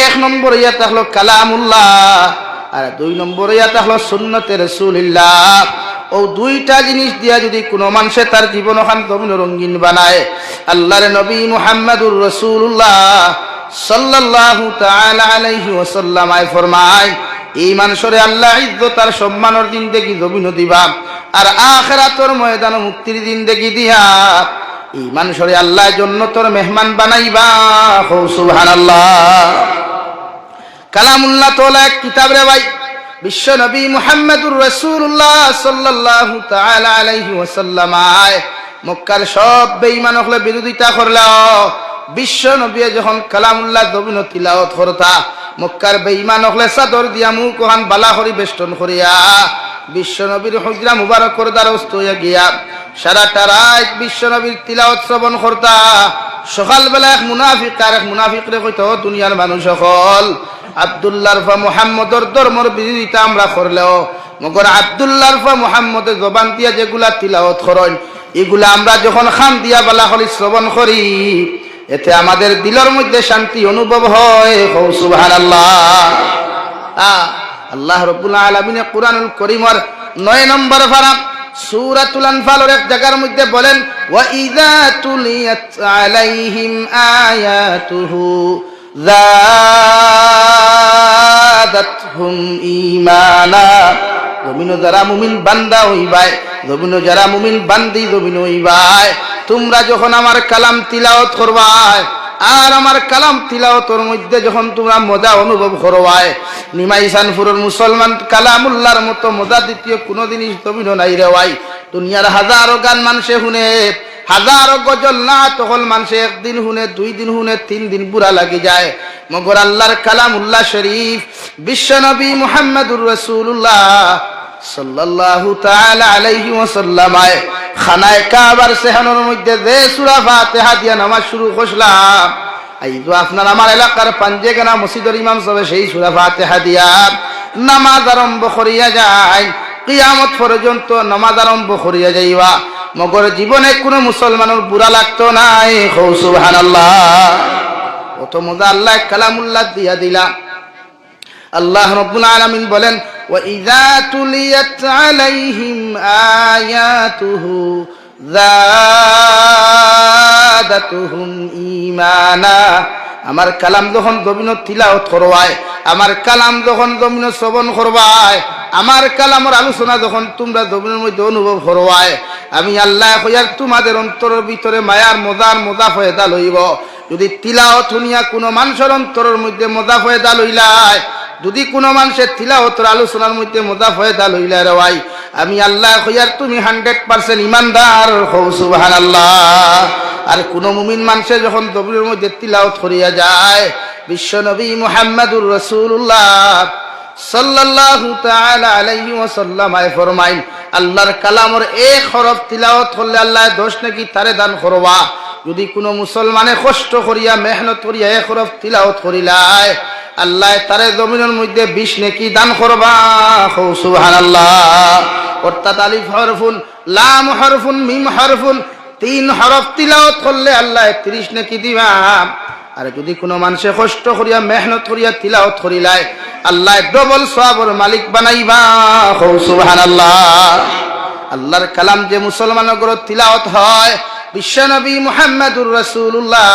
এক নম্বর ইয়া তাহলো কালামুল্লাহ, আর 2 নম্বর ইয়া তাহলো সুন্নতে রাসূলুল্লাহ। ও দুইটা জিনিস দিয়া যদি কোনো মানুষে তার জীবন ওখান জমিন রঙিন বানায়, আল্লাহর নবী মুহাম্মাদুর রাসূলুল্লাহ সাল্লাল্লাহু তাআলা আলাইহি ওয়াসাল্লাম আয় ফরমায়, এই মানুষরে আল্লাহ ইজ্জত আর সম্মানের জিন্দেগি জমিন দিবা, আর আখিরাতের ময়দানে মুক্তির জিন্দেগি দিয়া এই মানুষরে আল্লাহ জান্নাতের মেহমান বানাইবা। সুবহানাল্লাহ। কালামুল্লাহ তোলা এক কিতাব রে ভাই। বিশ্ব নবী মুহাম্মাদুর রাসূলুল্লাহ সাল্লাল্লাহু তাআলা আলাইহি ওয়াসাল্লাম মক্কার সব বেঈমান হলে বিরোধিতা করলো। বিশ্ব নবী যখন কালামুল্লাহ জমিন তিলাওয়াত করতা, মক্কার বেঈমান হলে চাদর দিয়া মুখ ওখান বালা করি বেষ্টন করিয়া বিশ্ব নবীর হুজরা মুবারকর দ্বারস্থ হইয়া গিয়া সারাটা রাত বিশ্ব নবীর তিলাওয়াত শ্রবণ করতা। সকালবেলা এক মুনাফিক রে কইতো, দুনিয়ার মানুষ সকল আব্দুল্লাহর ফা মুহাম্মদর ধর্মর বিরোধিতা আমরা করলেও মগর আব্দুল্লাহর ফা মুহাম্মদের জবান দিয়া যেগুলা তিলাওয়াত করেন, এগুলা আমরা যখন খান দিয়া বালা করি শ্রবণ করি, এতে আমাদের দিলের মধ্যে শান্তি অনুভব হয়। সুবহানাল্লাহ। আল্লাহ রাব্বুল আলামিন কুরআনুল কারীমের 9 নম্বর পারা সূরাতুল আনফালের এক জায়গার মধ্যে বলেন, ওয়া ইযা তুলিয়াত আলাইহিম আয়াতুহু যাদাতহুম ঈমানা। জমিনো যারা মুমিন বান্দা হইবাই, জমিনো যারা মুমিন বান্দি জমিন হইবাই, তোমরা যখন আমার কালাম তিলাওয়াত করবাই আর আমার কালাম তিলাওয়াতের মধ্যে যখন তোমরা মজা অনুভব করবাই, নিমাইসানপুরের মুসলমান কালামুল্লাহর মতো মজা দ্বিতীয় কোনো জিনিস জমিন নাই রে ভাই। দুনিয়ার হাজারো গান মানুষে শুনে, হাজারো গজল না তখন মানুষে একদিন শুনে, 2 দিন শুনে, 3 দিন বুড়া লাগি যায়। মগর আল্লাহর কালামুল্লাহ শরীফ বিশ্ব নবী মুহাম্মাদুর রাসূলুল্লাহ সাল্লাল্লাহু তাআলা আলাইহি ওয়াসাল্লাম খানায়ে কাবার সেহানোর মধ্যে যে সূরা ফাতিহা দিয়া নামাজ শুরু করলাম, এই তো আপনার আমার এলাকার পাঞ্জেগানা মসজিদের ইমাম সাহেব সেই সূরা ফাতিহা দিয়া নামাজ আরম্ভ করিয়া যায়, কিয়ামত পর্যন্ত নামাজ আরম্ভ করিয়া যাইবা। মগর জীবনে কোনো মুসলমানের বুড়া লাগতো না। সুবহানাল্লাহ। কত মজা আল্লাহ কালামুল্লাহ দিয়া দিলা। আল্লাহ রাব্বুল আলামিন বলেন, ওয়া ইযা তুলিয়াত আলাইহিম আয়াতুহু যাদাতুহুম ঈমানা। আমার কালাম যখন জমিন তিলাওয়াত করবায়, আমার কালাম যখন জমিন শ্রবণ করবায়, আমার কালামের আলোচনা যখন তোমরা জমিনের মধ্যে অনুভব করবায়, আমি আল্লাহ কইয়ার তোমাদের অন্তরের ভিতরে মায়ার মজা ফয়দা লইব। যদি তিলাওয়াত শুনিয়া কোনো মানুষের অন্তরের মধ্যে মজা ফয়দা লইলায়, যদি কোনো মানুষের তিলাওয়াতের আলোচনার মধ্যে মজা ফয়দা লইলায় রে ভাই, আমি আল্লাহ কইয়ার তুমি 100% ইমানদার হও, সুবহানাল্লাহ। আর কোন মুমিন মানুষের যখন জমিনের মধ্যে তিলাওয়াত করিয়া যায়, বিশ্ব নবী মুহাম্মদুর রাসূলুল্লাহ সাল্লাল্লাহু তাআলা আলাইহি ওয়াসাল্লাম ফরমাইন, আল্লাহর কালামের এক হরফ তিলাওয়াত করলে আল্লাহ 10 নেকি তারে দান করবা। যদি কোনো মুসলমানে কষ্ট করিয়া মেহনত করিয়া এক হরফ তিলাওয়াত করিলায়, আল্লাহ তারে জমিনের মধ্যে 20 নেকি দান করবা। সুবহানাল্লাহ। অর্থাৎ আলিফ হরফুন, লাম হরফুন, মিম হরফুন, 3 হরফ তিলাওয়াত করলে আল্লাহ 30 নেকি দিবা। আর যদি কোনো মানুষে কষ্ট করিয়া মেহনত করিয়া তিলাওয়াত করিলায়, আল্লাহ ডবল সওয়াবের মালিক বানাইবা। সুবহানাল্লাহ। আল্লাহর কালাম যে মুসলমানের ঘরে তিলাওয়াত হয়, বিশ্বনবী মুহাম্মদুর রাসূলুল্লাহ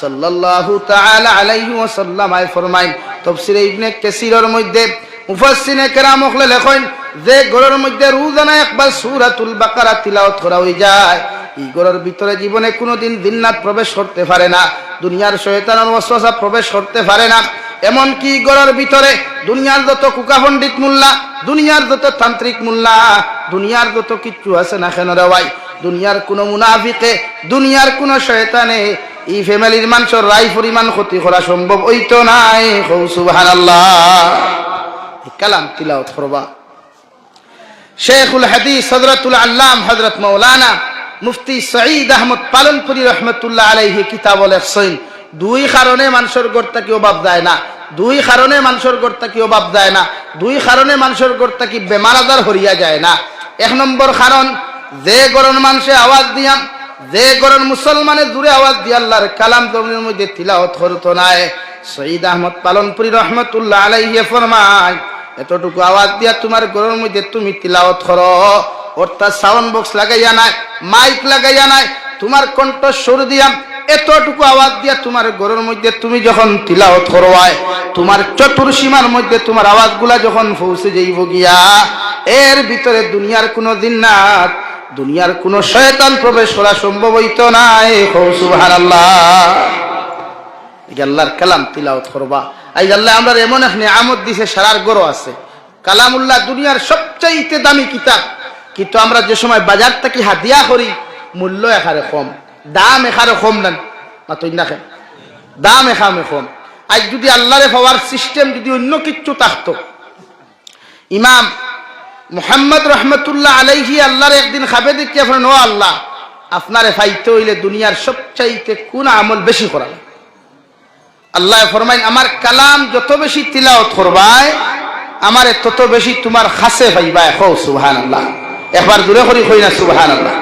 সাল্লাল্লাহু তাআলা আলাইহি ওয়াসাল্লাম ফরমাইন, তাফসীরে ইবনে কাসীরের মধ্যে মুফাসসিরে কেরাম হলে লেখেন যে ঘরের মধ্যে রোজানা একবার সূরাতুল বাকারা তিলাওয়াত করা হয়ে যায়, এই ঘরের ভিতরে জীবনে কোনোদিন জিন্নাত প্রবেশ করতে পারে না, দুনিয়ার শয়তানের ওয়াসওয়াসা প্রবেশ করতে পারে না। এমনকি ঘরের ভিতরে দুনিয়ার যত কুকা পণ্ডিত মোল্লা, দুনিয়ার যত তান্ত্রিক মোল্লা, দুনিয়ার যত কিচ্ছু আছে না কেন রে ভাই, দুনিয়ার কোনো মুনাফিকে, দুনিয়ার কোনো শয়তানে এই ফ্যামিলির মানুষের রায় পরিমাণ ক্ষতি করা সম্ভব হইতো নাই। সুবহানাল্লাহ। কালাম তিলাওয়াত করবা। শেখুল হাদিস হযরতুল আল্লাম হযরত মাওলানা মুফতি সঈদ আহমদ পালনপুরি রহমতুল্লাহ আলাইহি কিতাব লেখছেন, 2 কারণে মানুষের ঘর থেকে অভাব যায় না, 2 কারণে মানুষের ঘর থেকে অভাব যায় না, 2 কারণে মানুষের ঘর থেকে বেমার আজার হরিয়া যায় না। 1 নম্বর কারণ, যে গরন মানুষে আওয়াজ দিয়া, যে গরন মুসলমানের দূরে আওয়াজ দিয়া আল্লাহর কালাম জমিনের মধ্যে তিলাওয়াত করতো নাই, সঈদ আহমদ পালনপুরি রহমতুল্লাহ আলাইহি ফরমায়, এতটুকু আওয়াজ দিয়া তোমার ঘরের মধ্যে তুমি তিলাওয়াত করো, অর্থাৎ সাউন্ড বক্স লাগাইয়া নাই, মাইক লাগাইয়া নাই, তোমার কণ্ঠ সুর দিয়া এতটুকু আওয়াজ দিয়া তোমার ঘরের মধ্যে তুমি যখন তিলাওয়াত করবায়, তোমার চতুর্সীমার মধ্যে তোমার আওয়াজগুলা যখন পৌঁছে যাইব গিয়া, এর ভিতরে দুনিয়ার কোনো জিন্নাত, দুনিয়ার কোনো শয়তান প্রবেশ করা সম্ভব হইতো নাই। সুবহানাল্লাহ। আল্লাহর কালাম তিলাওয়াত করবা। আজ আল্লাহ আমরা এমন এক নিয়ামত দিছে, সারার গরো আছে কালামুল্লাহ, দুনিয়ার সবচাইতে দামি কিতাব, কিন্তু আমরা যে সময় বাজার থেকে হাদিয়া করি, মূল্য এখানে কম, দাম এখানে কম না, দাম এখানে কম। আজ যদি আল্লাহরে পাওয়ার সিস্টেম যদি অন্য কিছু থাকতো, ইমাম মুহাম্মদ রহমতুল্লাহ আলাইহি আল্লাহর একদিন খাবে দেখিয়া বলেন, ও আল্লাহ, আপনারে পাইতে হইলে দুনিয়ার সবচাইতে কোন আমল বেশি করা? আল্লাহ ফরমাইন, আমার কালাম যত বেশি তিলাওয়াত করবাই, আমারে তত বেশি তোমার খাসে পাইবা। সুবহানাল্লাহ। একবার জোরে করি কই না সুবহানাল্লাহ।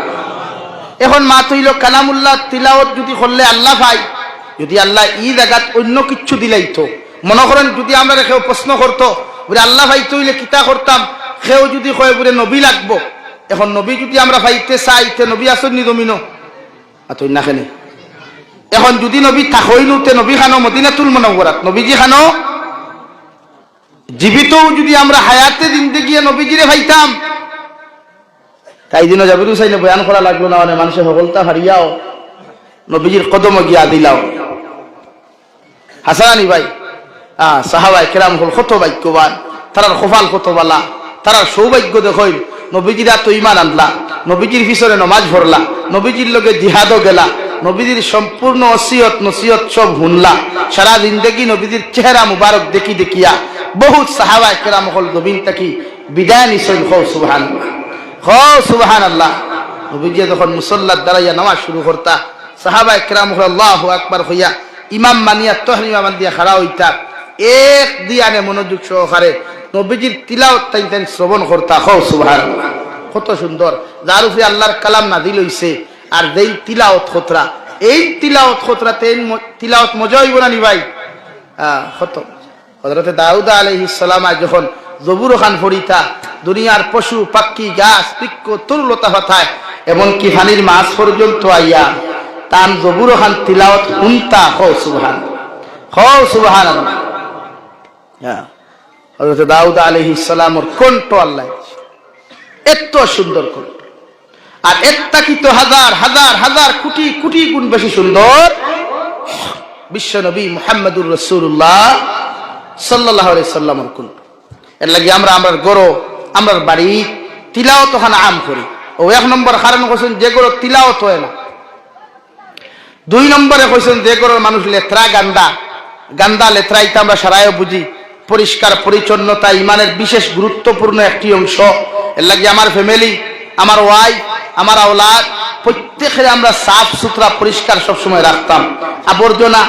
এখন মা তৈল কালামুল্লাহ তিলাওয়াত যদি করলে আল্লাহ পাই, যদি আল্লাহ ই জায়গাত অন্য কিছু দিলাইতো, মনে করেন যদি আমরা কেউ প্রশ্ন করতো বলে আল্লাহ ভাই তৈলে কিতা করতাম, কেউ যদি কয় বলে নবী লাগবো, এখন নবী যদি আমরা পাইতে চাই, তে নবী আসেননি জমিনো আতই না খেলে। এখন যদি নবী থাকইনু, তে নবী খানো মদিনাতুল মুনাওয়ারাত, নবীজি খানো জীবিত, যদি আমরা হায়াতে জিন্দেগি নবীজিরে পাইতাম, তাই দিনও যাবিরু চাইলে বয়ান করা লাগলো না, মানে মানুষের সকলতা হারিয়াও নবীজির কদম গিয়া দিলাও। হাসানি ভাই, সাহাবায়ে কেরাম হল কত ভাগ্যবান, তারার কপাল কত বালা, তারার সৌভাগ্য দেখই, নবীজিরা তো ইমান আনলা, নবীজির পিছনে নমাজ ভরলা, নবীজির লগে জিহাদও গেলা, নবীজির সম্পূর্ণ ওসিয়ত নসিহত সব হুনলা, সারা জিন্দেগি নবীজির চেহারা মুবারক দেখি দেখিয়া বহুত সাহাবায়ে কেরাম হল জমিন থাকি বিদায় নিছেন। সুবহানাল্লাহ, সুবহানাল্লাহ। নবীজি যখন মুসল্লাত দাঁড়াইয়া নামাজ শুরু করতা, সাহাবায়ে কেরাম হল আল্লাহু আকবার হইয়া ইমাম মানিয়া তহরিমা বান্দিয়া খাড়া হইতা, এক দিয়ানে মনোযোগ সহকারে নবীজির তিলাওয়াত তাইতেন শ্রবণ করতা। সুবহানাল্লাহ, কত সুন্দর, যার উপরে আল্লাহর কালাম নাযিল হইছে, আর যেই তিলাওয়াত খতরা, এই তিলাওয়াত খতরাতে তিলাওয়াত মজা হইব না নি ভাই? কত হযরতে দাউদ আলাইহিস সালাম যখন জবুর খান ফরিতা, দুনিয়ার পশু পাখি গাছ বৃক্ষ তরুলতা হতায় এমনকি পানির মাছ পর্যন্ত আইয়া তান জবুর খান তিলাওয়াত হুনতা হো সুবহানাল্লাহ। হযরত দাউদ আলাইহিস সালামের কণ্ঠ আল্লাহ এত সুন্দর কণ্ঠ, আর এত্তাকিত হাজার হাজার হাজার কোটি কোটি গুণ বেশি সুন্দর বিশ্ব নবী মুহাম্মদুর রাসূলুল্লাহ সাল্লাল্লাহু আলাইহি সাল্লামের কণ্ঠ। এর লাগি আমরা আমার গরো আমার বাড়ি তিলাওয়াত খান আম করি। ও এক নম্বর কারণ কইছেন যে গরো তিলাওয়াত হয় না। দুই নম্বরে কইছেন যে গরোর মানুষ লেত্রা গান্দা গান্দা লেত্রা এটা আমরা সারায় বুঝি। পরিষ্কার পরিচ্ছন্নতা ইমানের বিশেষ গুরুত্বপূর্ণ একটি অংশ। এর লাগি আমার ফ্যামিলি, আমার ওয়াইফ, আমার আওলাদ প্রত্যেকের আমরা সাফ সুতরা পরিষ্কার সবসময় রাখতাম। আবর্জনা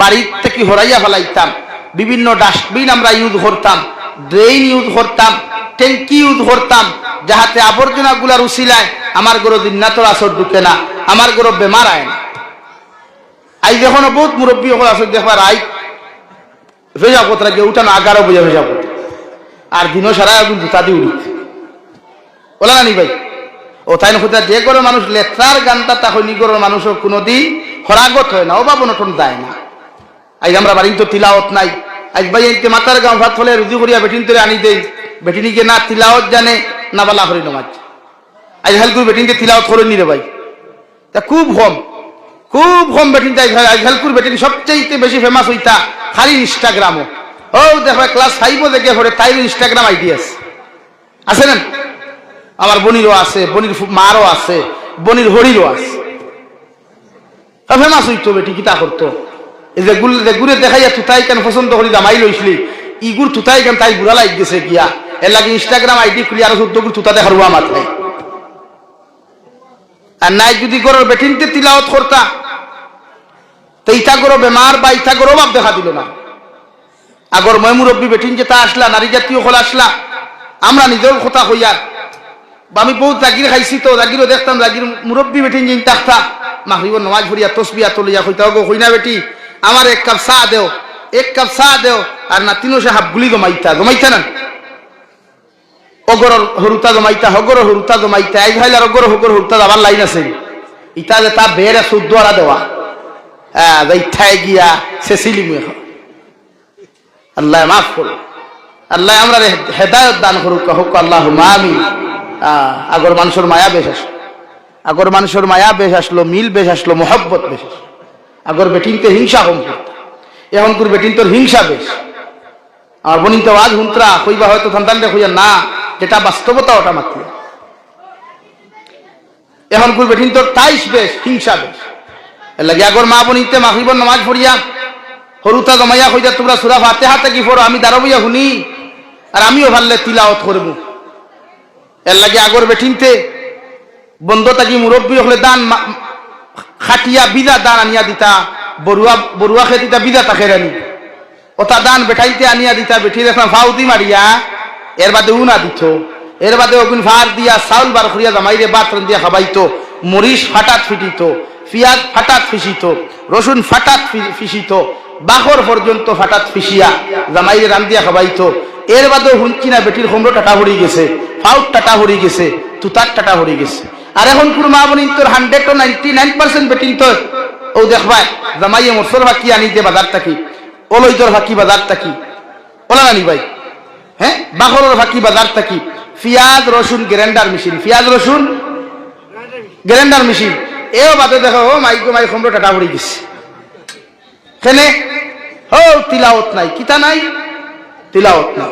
বাড়ির থেকে হরাইয়া ফেলাইতাম। বিভিন্ন ডাস্টবিন আমরা ইউজ করতাম, ড্রেন ইউজ করতাম, ট্যাঙ্কি ইউজ করতাম, যাহাতে আবর্জনা গুলার উসিলায় আমার গরো দিনাতর আসর ঢুকে না, আমার গরো বেমার আয় না। আই যখন বহুত মুরব্বী হল আসর দেখবার আই ভেজা পত্রা গিয়ে উঠানো 11 বজে ভেজা পত্র, আর দিনও সারা এখন জুতা দিয়ে উড়িত বলা না নি ভাই। ও তাই না কোথায় যে গরো মানুষ লেত্রার গানটা তা হয়নি গরোর মানুষও কোনোদিন হরাগত হয় না, অভাব অনটন দেয় না। আজ আমরা বাড়ি তো তিলাওয়াত নাই। আজ ভাই এই মাতার গাঁও ভাত ফলে রুজু করিয়া বেটিন তোরে আনি দেই, বেটিনিকে না তিলাওয়াত জানে না বালা হরি নমাজ। আজ হালকুর বেটিনকে তিলাওয়াত করেনি রে ভাই, তা খুব কম বেটিন তাই আজ হালকুর বেটিন সবচেয়ে বেশি ফেমাস হইতা খালি ইনস্টাগ্রামও। ও দেখো ক্লাস 5 দেখে পড়ে তাই ইনস্টাগ্রাম আইডি আছে না? আমার বনিরও আছে, বনির মারও আছে, বনির হরিরও আছে। ফেমাস হইতো বেটি কিতা করতো এই যে গুড়ে দেখাইয়া তুতাই কেন পছন্দ করি দামাই লইসলি ইগুর তুতাই কেন তাই বুড়া লাগ গেছে গিয়া। এর লাগে ইনস্টাগ্রাম আইডি খুলি আরো 14 গুড় তুতা দেখার হুয়া মাথায়। আর নাই যদি গরোর বেটিনতে তিলাওয়াত করতা তো ইটা গরো বেমার বা ইটা গরো বাপ দেখা দিল না। আগর মই মুরব্বী বেটিন যেটা আসলা, নারী জাতীয় হল আসলা, আমরা নিজের কথা হইয়া আমি বহুত জাগির খাইছি তো জাগিরও দেখতাম জাগির মুরব্বী বেটিন যিনি থাকতা মাগরিবের নামাজ পড়িয়া তসবিয়া তলিয়া কইতা গো কইনা বেটি আমার এক কাপ চা দেও আর না তিনো সাহাব গুলি জমাইতা না অগর হরুতা জমাইতা হগর হরুতা জমাইতা এই ভাইলার অগর হগর হরুতা যাবার লাইন আছে ইটা যে তা বেড়ে শুদ্ধ আরা দেওয়া ইঠাই গিয়া সেসিলি আল্লাহ মাফ করো, আল্লাহ আমরা হেদায়ত দান করুক হোক আল্লাহ আমিন। আগর মানুষের মায়া বেশ আসলো, আগর মানুষের মায়া বেশ আসলো, মিল বেশ আসলো, মোহব্বত বেশ আসলো। আগর বেটিনতে হিংসা কম করত, এখন তোর বেটিন তোর হিংসা বেশ। আমার বনিন তো আজ হুন্তরা কইবা হয়তো সন্তানটা কইয়া না, যেটা বাস্তবতা ওটা মাত্র। এখন তোর বেটিন তোর তাইশ বেশ, হিংসা বেশ। এর লাগে আগর মা বনিতে মাগরিবের নামাজ পড়িয়া হরুতা জমাইয়া কইতা তোমরা সূরা ফাতিহা থেকে পড়ো, আমি দাঁড়াবইয়া শুনি আর আমিও ভাললে তিলাওয়াত করব। এর লাগে আগর বেটিনতে বন্ধ থাকি মুরব্বী হলে দান খাটিয়া বিদা দান আনিয়া দিতা, বড়ুয়া খেতিতা বিদা তাকে রানি ওটা দান বেটাইতে আনিয়া দিতা। বেটি দেখলাম ফাউদি মারিয়া এর বাদে উনা দিত, এর বাদে ওগুন ভাত দিয়া চাউল বার করিয়া জামাইরে ভাত রান্ধিয়া খাবাইতো, মরিচ ফাটাত ফিটিত, পিঁয়াজ ফাটাত ফিসিত, রসুন ফাটাত ফিসিত, বাখর পর্যন্ত ফাটাত ফিসিয়া জামাইরে রান্ধিয়া খাবাইতো। এর বাদেও হুঁচি না বেটির হোমরো টাটা হরি গেছে, ফাউট টাটা হরি গেছে, তুতার টাটা হরি গেছে। আর এখন কোন মা বনিন তোর 199% বেটিন তোর ও দেখবা জামাইয়ে মোরসর ফাঁকি আনিতে বাজার থাকি, ওলই তোর ফাঁকি বাজার থাকি ওলা নানি ভাই, হ্যাঁ বাখরের ফাঁকি বাজার থাকি, পিঁয়াজ রসুন গ্রাইন্ডার মেশিন, পিঁয়াজ রসুন গ্রাইন্ডার মেশিন। এও বাদে দেখো ও মাইকো মাই হোমরো টাটা হরি গেছে। কেনে ও তিলাওয়াত নাই, কিতা নাই, তিলাওয়াত নাই।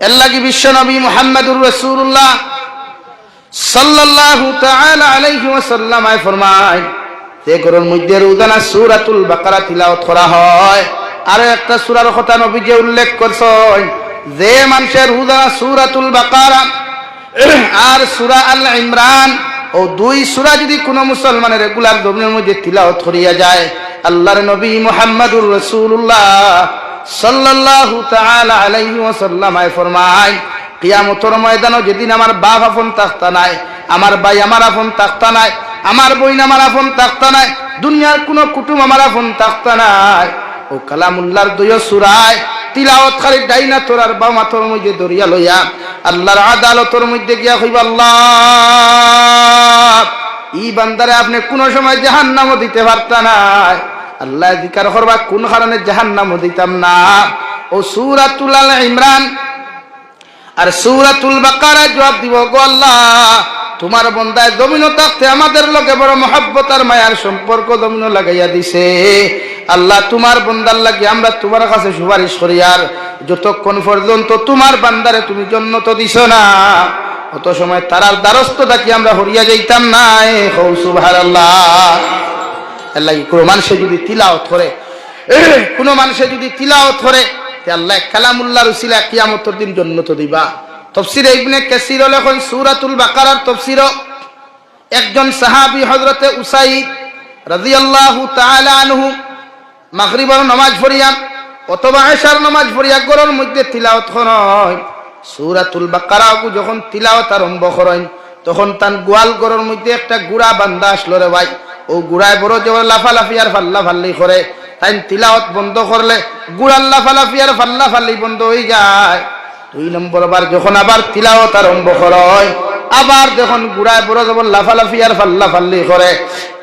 এর লাগি বিশ্ব নবী মুহাম্মদুর রাসূলুল্লাহ সাল্লাল্লাহু তাআলা আলাইহি ওয়াসাল্লাম ফরমায় যে গরর মধ্যে রোজানা সূরাতুল বাকারা তিলাওয়াত করা হয়। আর একটা সূরার কথা নবীজি উল্লেখ করছেন, যে মানুষের রোজানা সূরাতুল বাকারা আর সূরা আল ইমরান ও দুই সূরা যদি কোনো মুসলমানের রেগুলার দমনের মধ্যে তিলাওয়াত করিয়া যায়, আল্লাহর নবী মুহাম্মদুর রাসূলুল্লাহ সাল্লাল্লাহু তাআলা আলাইহি ওয়াসাল্লাম ফরমায় কিয়ামতের ময়দানে যেদিন আমার বাপ আপন তাকতা নাই, আমার ভাই আমার আপন তাকতা নাই, আমার বোন আমার আপন তাকতা নাই, দুনিয়ার কোনো কুটুম আমার আপন তাকতা নাই, ও কালামুল্লাহর দুই সূরায় তিলাওয়াত খালি ডাইনা তোর আর বাম মাথার মধ্যে দরিয়া লইয়া আল্লাহর আদালতের মধ্যে গিয়া কইবা আল্লাহ ই বান্দারে আপনি কোনো সময় জাহান্নামও দিতে পারতা না। আল্লাহ জিকার করবা কোন কারণে জাহান্নামও দিতাম না। ও সূরাতুল আল ইমরান আর সূরাতুল বাকারা জবাব দিব, গো আল্লাহ তোমার বন্দায় জমিনও থাকতে আমাদের লগে বড় মহব্বত আর মায়ার সম্পর্ক জমিনও লাগাইয়া দিছে। আল্লাহ তোমার বন্দার লাগে আমরা তোমার কাছে সুপারিশ করি, আর যতক্ষণ পর্যন্ত তোমার বান্দারে তুমি জান্নাত দিছো না অত সময় তারার দ্বারস্থ থাকি আমরা হরিয়া যাইতাম না। সুবহানাল্লাহ। আল্লাহ কোনো মানুষে যদি তিলাওয়াত করে, কোনো মানুষে যদি তিলাওয়াত করে আল্লাহ কালামুল্লাহর উসিলা কিয়ামতের দিন জান্নাত দিবা। তাফসীর ইবনে কাসীর লেখেন সূরাতুল বাকারার তাফসীর একজন সাহাবী হযরতে উসাইদ রাদিয়াল্লাহু তাআলা আনহু মাগরিবের নামাজ পড়িয়া অথবা ইশার নামাজ পড়িয়া ঘরের মধ্যে তিলাওয়াত করেন। সূরাতুল বাকারা যখন তিলাওয়াত আরম্ভ করেন তখন তার গোয়াল ঘরের মধ্যে একটা গুড়া বান্দা আসলো রে ভাই। ও গুড়ায় বড় জোর লাফালাফি আর ফাল্লাফাল্লি করে। তাই তিলাওয়াত বন্ধ করলে গুড়ার লাফালাফি আর ফাল্লাফাল্লি বন্ধ হয়ে যায়। 2 নম্বর বার যখন আবার তিলাওয়াত আরম্ভ করে, আবার যখন গুড়ায় বড় জবর লাফালাফি আর ফাল্লাফাল্লি করে।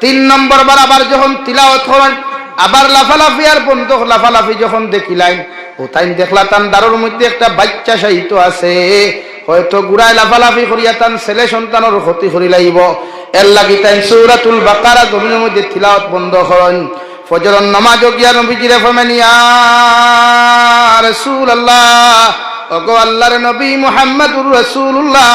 3 নম্বর বার আবার যখন তিলাওয়াত করেন আবার লাফালাফি আর বন্ধ লাফালাফি যখন দেখিলেন ও তাই দেখলা তার দারুর মধ্যে একটা বাচ্চা সাহিত্য আছে, হয়তো গুড়ায় লাফালাফি করিয়া তার ছেলে সন্তানের ক্ষতি করি লাইব। এর লাগি তাই সূরাতুল বাকারা জমিনের মধ্যে তিলাওয়াত বন্ধ করেন। ফজরের নামাজ গিয়া নবীজিরে ফরমানি, ইয়া রাসূলুল্লাহ, ওগো আল্লাহর নবী মুহাম্মদুর রাসূলুল্লাহ,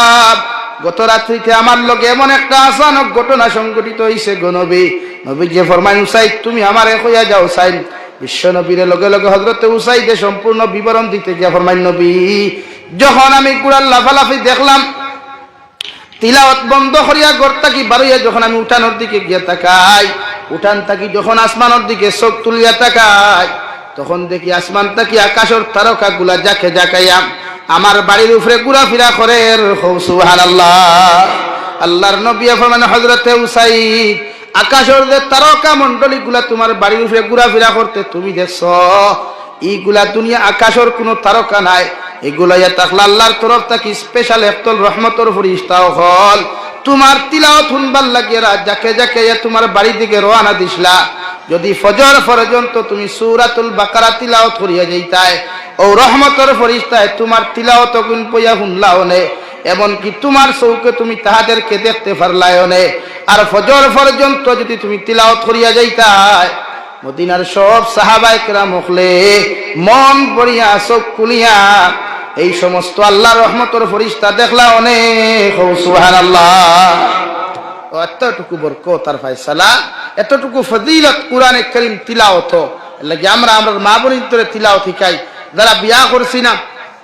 গত রাত্রিতে আমার লগে এমন একটা আচানক ঘটনা সংঘটিত হইছে গো নবী। নবীজি ফরমাইন, উসাইদ তুমি আমারে কইয়া যাও। উসাইদ বিশ্ব নবীর লগে লগে হযরতে উসাইদে সম্পূর্ণ বিবরণ দিতে গিয়া ফরমাইন, নবী যখন আমি গুড়ার লাফালাফি দেখলাম, তিলাওয়াত বন্ধ করিয়া ঘর থাকি বারইয়া যখন আমি উঠানোর দিকে গিয়া তাকাই, উঠান থাকি যখন আসমানের দিকে চোখ তুলিয়া তাকাই, তখন দেখি আসমান থাকি আকাশের তারকা গুলা জাকে জাকাইয়া আমার বাড়ির উপরে ঘোরাফেরা করে। সুবহানাল্লাহ। আল্লাহর নবী ফরমান, হযরতে উসাইদ আকাশের যে তারকা মণ্ডলী গুলা তোমার বাড়ির উপরে ঘোরাফেরা করতে তুমি দেখছো, এইগুলা দুনিয়া আকাশের কোনো তারকা নাই। এগুলা ইয়া তাকলা আল্লাহর তরফ থেকে স্পেশাল একতল রহমতের ফেরেশতাও হল তোমার তিলাওয়াত শুনবার লাগিয়ে যাকে যাকে তোমার বাড়ি দিকে রওনা দিছলা। যদি ফজর পর্যন্ত তুমি সূরাতুল বাকারা তিলাওয়াত করিয়া যাইতায়, ও রহমতের ফেরেশতায় তোমার তিলাওয়াত গুণ পইয়া শুনলাও নে, এমনকি তোমার চৌকে তুমি তাহাদেরকে দেখতে পারলাও নে। আর ফজর পর্যন্ত যদি তুমি তিলাওয়াত করিয়া যাইতায়, মদিনার সব সাহাবায়ে কেরাম হলে মন ভরিয়া চোখ খুলিয়া এই সমস্ত আল্লাহর রহমতের ফেরেশতা দেখলা অনেক। সুবহানাল্লাহ। এতটুকু বরকত আর ফয়সালা, এতটুকু ফজিলত কোরআনে কারীম তিলাওয়াত লাগে আমরা মা বোনের তিলাওয়াত শিখাই। যারা বিয়া করছি না,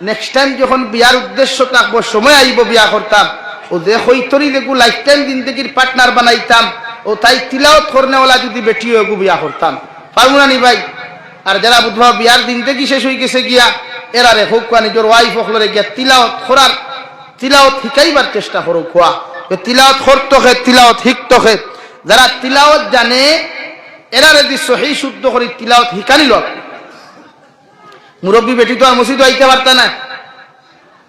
নেক্সট টাইম যখন বিয়ার উদ্দেশ্য থাকবো, সময় আইব বিয়া করতাম, ও যে হইতরি দেখু লাইফ টাইম জিন্দগির পার্টনার বানাইতাম, ও তাই তিলাওয়াত করনেওয়ালা যদি বেটি হয়ে বিয়া করতাম, পারবো না নি ভাই? আর যারা বুধবা বিয়ার জিন্দগি শেষ হয়ে গেছে গিয়া, এরা রে হোক নিজের ওয়াইফ হকলরে গিয়া তিলাওয়াত করার, তিলাওয়াত শিখাইবার চেষ্টা করো। খোয়া তিলাওয়াত করতো খে, তিলাওয়াত শিখতো খে। যারা তিলাওয়াত জানে এরা যদি সহি শুদ্ধ করে তিলাওয়াত শিখানিল, মুরব্বী বেটি তো আর মসজিদ আইতে পারতা না,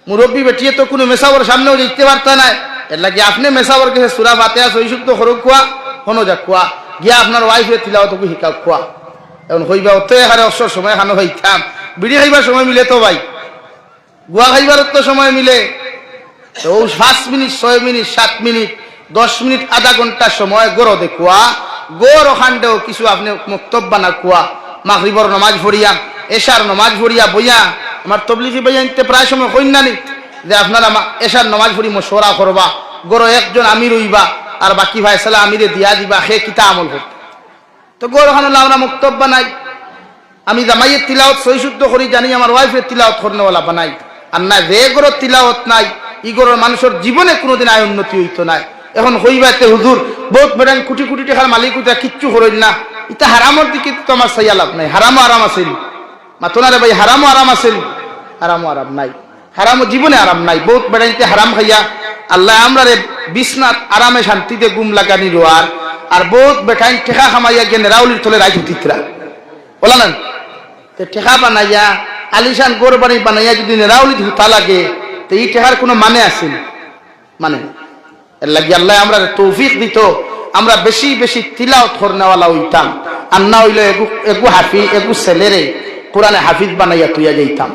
মুরব্বী বেটিয়ে তো কোনো মেসাবর সামনেও যেতে পারতা না। এর লাগে আপনি মেসাবর কাছে সূরা ফাতিহা সহি শুদ্ধ করো খোয়া, হনো যাক খোয়া গিয়া আপনার ওয়াইফের তিলাওয়াত শিখা খোয়া। এখন হইবা অত হারে অবসর সময় খানো হইতাম, বিড়ি খাইবার সময় মিলে তো ভাই, গুয়া খাইবার তো সময় মিলে, 5 মিনিট 6 মিনিট 7 মিনিট 10 মিনিট আধা ঘন্টা সময় গড় দেখুয়া, গড় ওখানটাও কিছু আপনি মক্তব্য না কুয়া। মাগরিবর নামাজ পড়িয়া, এশার নামাজ পড়িয়া বইয়া, আমার তবলিগি বইয়া নিতে প্রায় সময় কইনানি যে আপনারা এশার নামাজ পড়ি মশওয়ারা করবা, গড় একজন আমির হইবা আর বাকি ভাই সালা আমিরে দিয়া দিবা, সে কিতা আমল করতে। তো গড় ওখানে আমরা মক্তব্য নাই, আমি জামাইয়ের তিলাওয়াত সহি শুদ্ধ করি জানি, আমার ওয়াইফের তিলাওয়াত করনেওয়ালা বানাই। আর না যে গড়ের তিলাওয়াত নাই, ই গড়ের মানুষের জীবনে কোনোদিন আয় উন্নতি হইতো নাই। এখন হইবাতে হুজুর বহুত বেড়ান কোটি কোটি টাকার মালিক হইতা কিচ্ছু করেন না, ইটা হারামর দিকে তো আমার সাইয়া লাভ নাই। হারামও আরাম আছিল, মাতনারে ভাই, হারামও আরাম আছিল, হারামও আরাম নাই, হারামও জীবনে আরাম নাই। বহুত বেড়াইতে হারাম খাইয়া আল্লাহ আমরা রে বিছনাত আরামে শান্তিতে গুম লাগানি রোয়ার, আর বহুত বেটাইন ঠেকা খামাইয়া গিয়ে নেরাউলির তলে রাইত উঠিতরা বলা না, ঠেকা বানাইয়া আলিশান গোর বাড়ি বানাইয়া যদি নেরাউলি হুতা লাগে, তো এই ঠেকার কোনো মানে আছে? মানে এর লাগে আল্লাহ আমরা তৌফিক দিত আমরা বেশি বেশি তিলাওয়াত করনেওয়ালা হইতাম, আর না হইলে এগু হাফিজ এগু ছেলেরে কোরআনে হাফিজ বানাইয়া তুইয়া যাইতাম।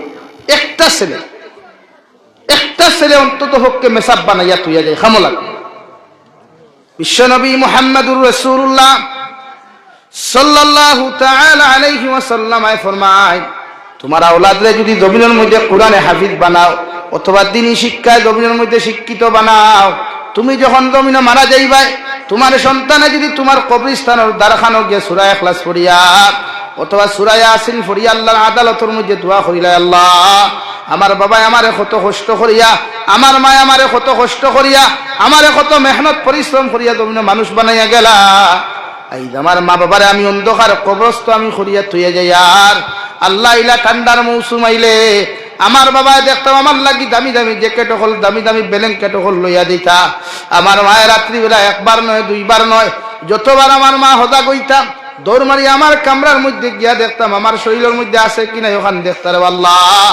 একটা ছেলে অন্তত পক্ষে মেসাব বানাইয়া তুইয়া যাই খামো লাগবে। বিশ্বনবী মুহাম্মদুর রাসূলুল্লাহ সাল্লাল্লাহু তাআলা আলাইহি ওয়াসাল্লাম ফরমায়, তোমার আওলাদরে যদি জমিনের মধ্যে কোরআনে হাফিজ বানাও অথবা দ্বীনি শিক্ষায় জমিনের মধ্যে শিক্ষিত বানাও, তুমি যখন জমিনে মারা যাইবাই, তোমার সন্তানে যদি তোমার কবরস্থানের দ্বারখানো গিয়ে সূরা ইখলাস পড়িয়া অথবা সূরা ইয়াসিন পড়িয়া আল্লাহর আদালতের মধ্যে দোয়া করিলা, আল্লাহ আমার বাবা আমারে কত কষ্ট করিয়া, আমার মা আমারে কত কষ্ট করিয়া, আমারে কত মেহনত পরিশ্রম করিয়া জমিনে মানুষ বানাইয়া গেলা, এই আমার মা বাবারে আমি অন্ধকার কবরস্থ আমি করিয়া তুইয়া যাই। আর আল্লাহ ইলা ঠান্ডার মৌসুম আইলে আমার বাবা দেখতাম আমার লাগি দামি দামি জ্যাকেট হল, দামি দামি ব্ল্যাঙ্কেট হল লইয়া দিতা। আমার মায়ের রাত্রিবেলা একবার নয় দুইবার নয়, যতবার আমার মা হদা গইতাম দৌড় মারি আমার কামরার মধ্যে গিয়া দেখতাম আমার শরীরের মধ্যে আছে কিনা, ওখানে দেখতাম আল্লাহ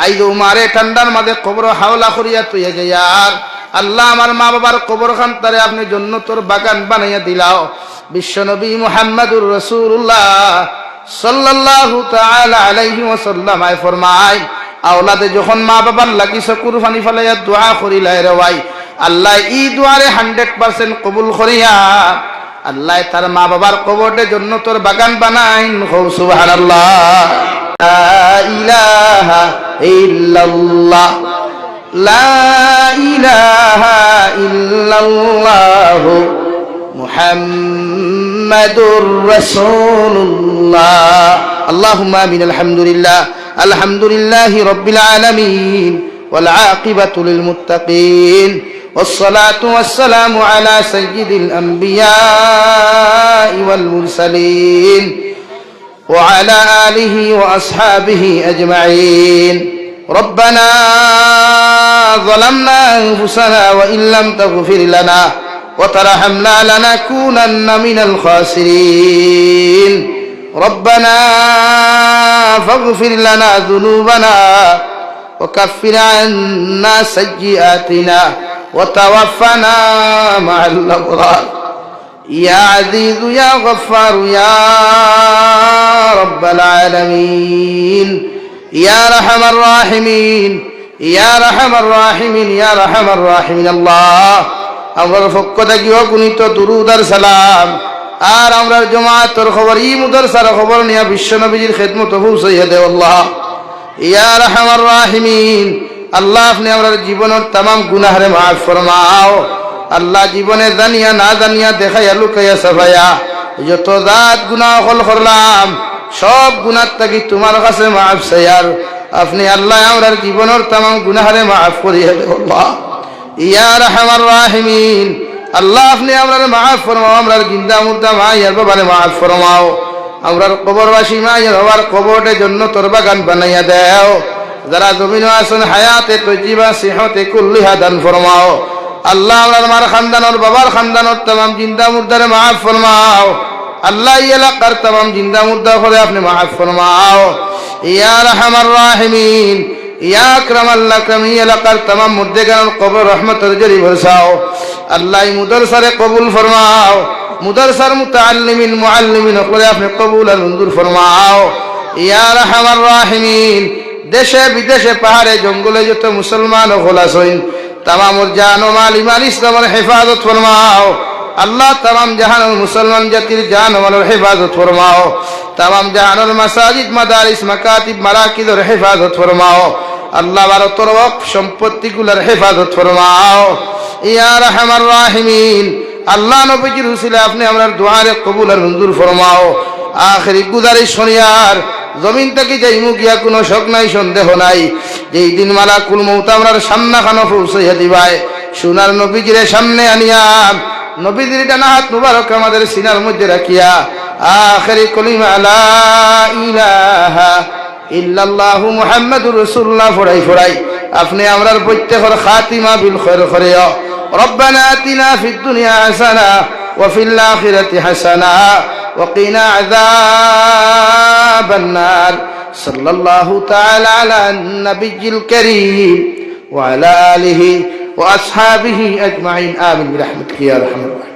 আইজ মারে ঠান্ডার মাঝে কবর হাওলা করিয়া তুইয়া যাই। আর আল্লাহ আমার মা বাবার কবর খান তারে আপনি জান্নাতের বাগান বানাইয়া দিলাও। বিশ্বনবী মুহাম্মদুর রাসূলুল্লাহ সাল্লাল্লাহু তাআলা আলাইহি ওয়াসাল্লাম ফরমায়, আওলাদে যখন মা বাবার লাগি চকুর পানি ফেলাইয়া দোয়া করিলাই রে ভাই, আল্লাহ ই দোয়ারে 100% কবুল করিয়া আল্লাহ তার মা বাবার কবরে জান্নাতের বাগান বানাইন। সুবহানাল্লাহ, লা ইলাহা ইল্লাল্লাহ, লা ইলাহা ইল্লাল্লাহ মুহাম্মাদুর রাসূলুল্লাহ। আল্লাহুম্মা আমিন। আলহামদুলিল্লাহ, আলহামদুলিল্লাহি রাব্বিল আলামিন ওয়াল আকিবাতু লিল মুত্তাকিন والصلاة والسلام على سيد الأنبياء والمرسلين وعلى آله وأصحابه أجمعين. ربنا ظلمنا أنفسنا وإن لم تغفر لنا وترحمنا لنكونن من الخاسرين. ربنا فاغفر لنا ذنوبنا وكفر عنا سيئاتنا وتوفنا مع الأبرار. يا عزيز يا غفار يا رب العالمين يا أرحم الراحمين يا أرحم الراحمين يا أرحم الراحمين. الله আমার পক্ষ থেকে অগণিত দুরূদ আর সালাম আর আমরার জামাতের খবর ই মুদরসার খবর নিয়া বিশ্ব নবীর খেদমত পৌঁছাইয়া দেও আল্লাহ। ইয়া আরহামার রাহিমিন, আল্লাহ আপনি আমরার জীবনের तमाम গুনাহরে মাফ ফরমাও। আল্লাহ জীবনে জানিয়া না জানিয়া দেখাইয়া লুকাইয়া সাফাইয়া যত জাত গুনাহ হল করলাম সব গুনাহ থেকে তোমার কাছে মাফ চাইয়ার আপনি আল্লাহ আমরার জীবনের तमाम গুনাহরে মাফ করিয়া দেও আল্লাহ। ইয়া আরহামার রাহিমিন, আল্লাহ আপনি আমরার মাফ ফরমাও, আমরার জিন্দা মুর্দা মায়ের বাবারে মাফ ফরমাও, আমরার কবরবাসী মায়ের বাবার কবরে জান্নাতের বাগান বানাইয়া দাও। যারা জমিনে আছেন হায়াতে তৈয়বা সিহতে কুল্লিহা দান ফরমাও। আল্লাহ আমরার মার খানদানর বাবার খানদানর तमाम জিন্দা মুর্দারে মাফ ফরমাও। আল্লাহ এই এলাকার तमाम জিন্দা মুর্দা করে আপনি মাফ ফরমাও। ইয়া আরহামার রাহিমিন, ইয়া আকরামাল আকরামিন, এলাকার तमाम মুর্দেগানের কবর রহমতের জরি বরসাও। আল্লাহ মুদরসারে কবুল ফরমাও, মুদরসার মুতাআল্লিমিন মুআল্লিমিন করে আপনি কবুল আর মঞ্জুর ফরমাও। ইয়া আরহামার রাহিমিন, দেশে বিদেশে পাহাড়ে জঙ্গলে যত মুসলমান খোলাস হইন तमाम জান ও মাল ইমান ইসলামের হেফাজত ফরমাও। আল্লাহ तमाम জাহানের মুসলমান জাতির জান ও মালের হেফাজত ফরমাও। तमाम জাহানের মাসাজিদ মাদারিস মাকাতিব মারাকিজের হেফাজত ফরমাও। আল্লাহ ভারতের ওয়াকফ সম্পত্তিগুলোর হেফাজত ফরমাও। ইয়া আরহামার রাহিমিন, আল্লাহ নবীজির উসিলা আপনি আমরার দুআরে কবুল আর মঞ্জুর ফরমাও। আখিরি গুজারিশ শনিয়ার জমিন থেকে যাইমু গিয়া কোনো শক নাই সন্দেহ নাই, যেই দিন মালাকুল মউত আমরার সামনা খানো পৌঁছাইয়া দিবাই সোনার নবীজির সামনে আনিয়া নবীজির ডানা হাত মুবারক আমাদের সিনার মধ্যে রাখিয়া আখিরি কলিমা লা ইলাহা ইল্লাল্লাহু মুহাম্মাদুর রাসূলুল্লাহ ফড়াই ফড়াই আপনি আমরার প্রত্যেকের খাতিমা বিল খায়র করিয়া। রব্বানা আতিনা ফিদ দুনিয়া হাসানা ওয়া ফিল আখিরাতি হাসানা ওয়া কিনা আযাবান নার। সাল্লাল্লাহু তাআলা আলা নবিয়্যিল কারীম ওয়া আলা আলিহি ওয়া আসহাবিহি আজমাইন। আমিন বিরহমাতিকা ইয়া আরহামার রাহিমিন।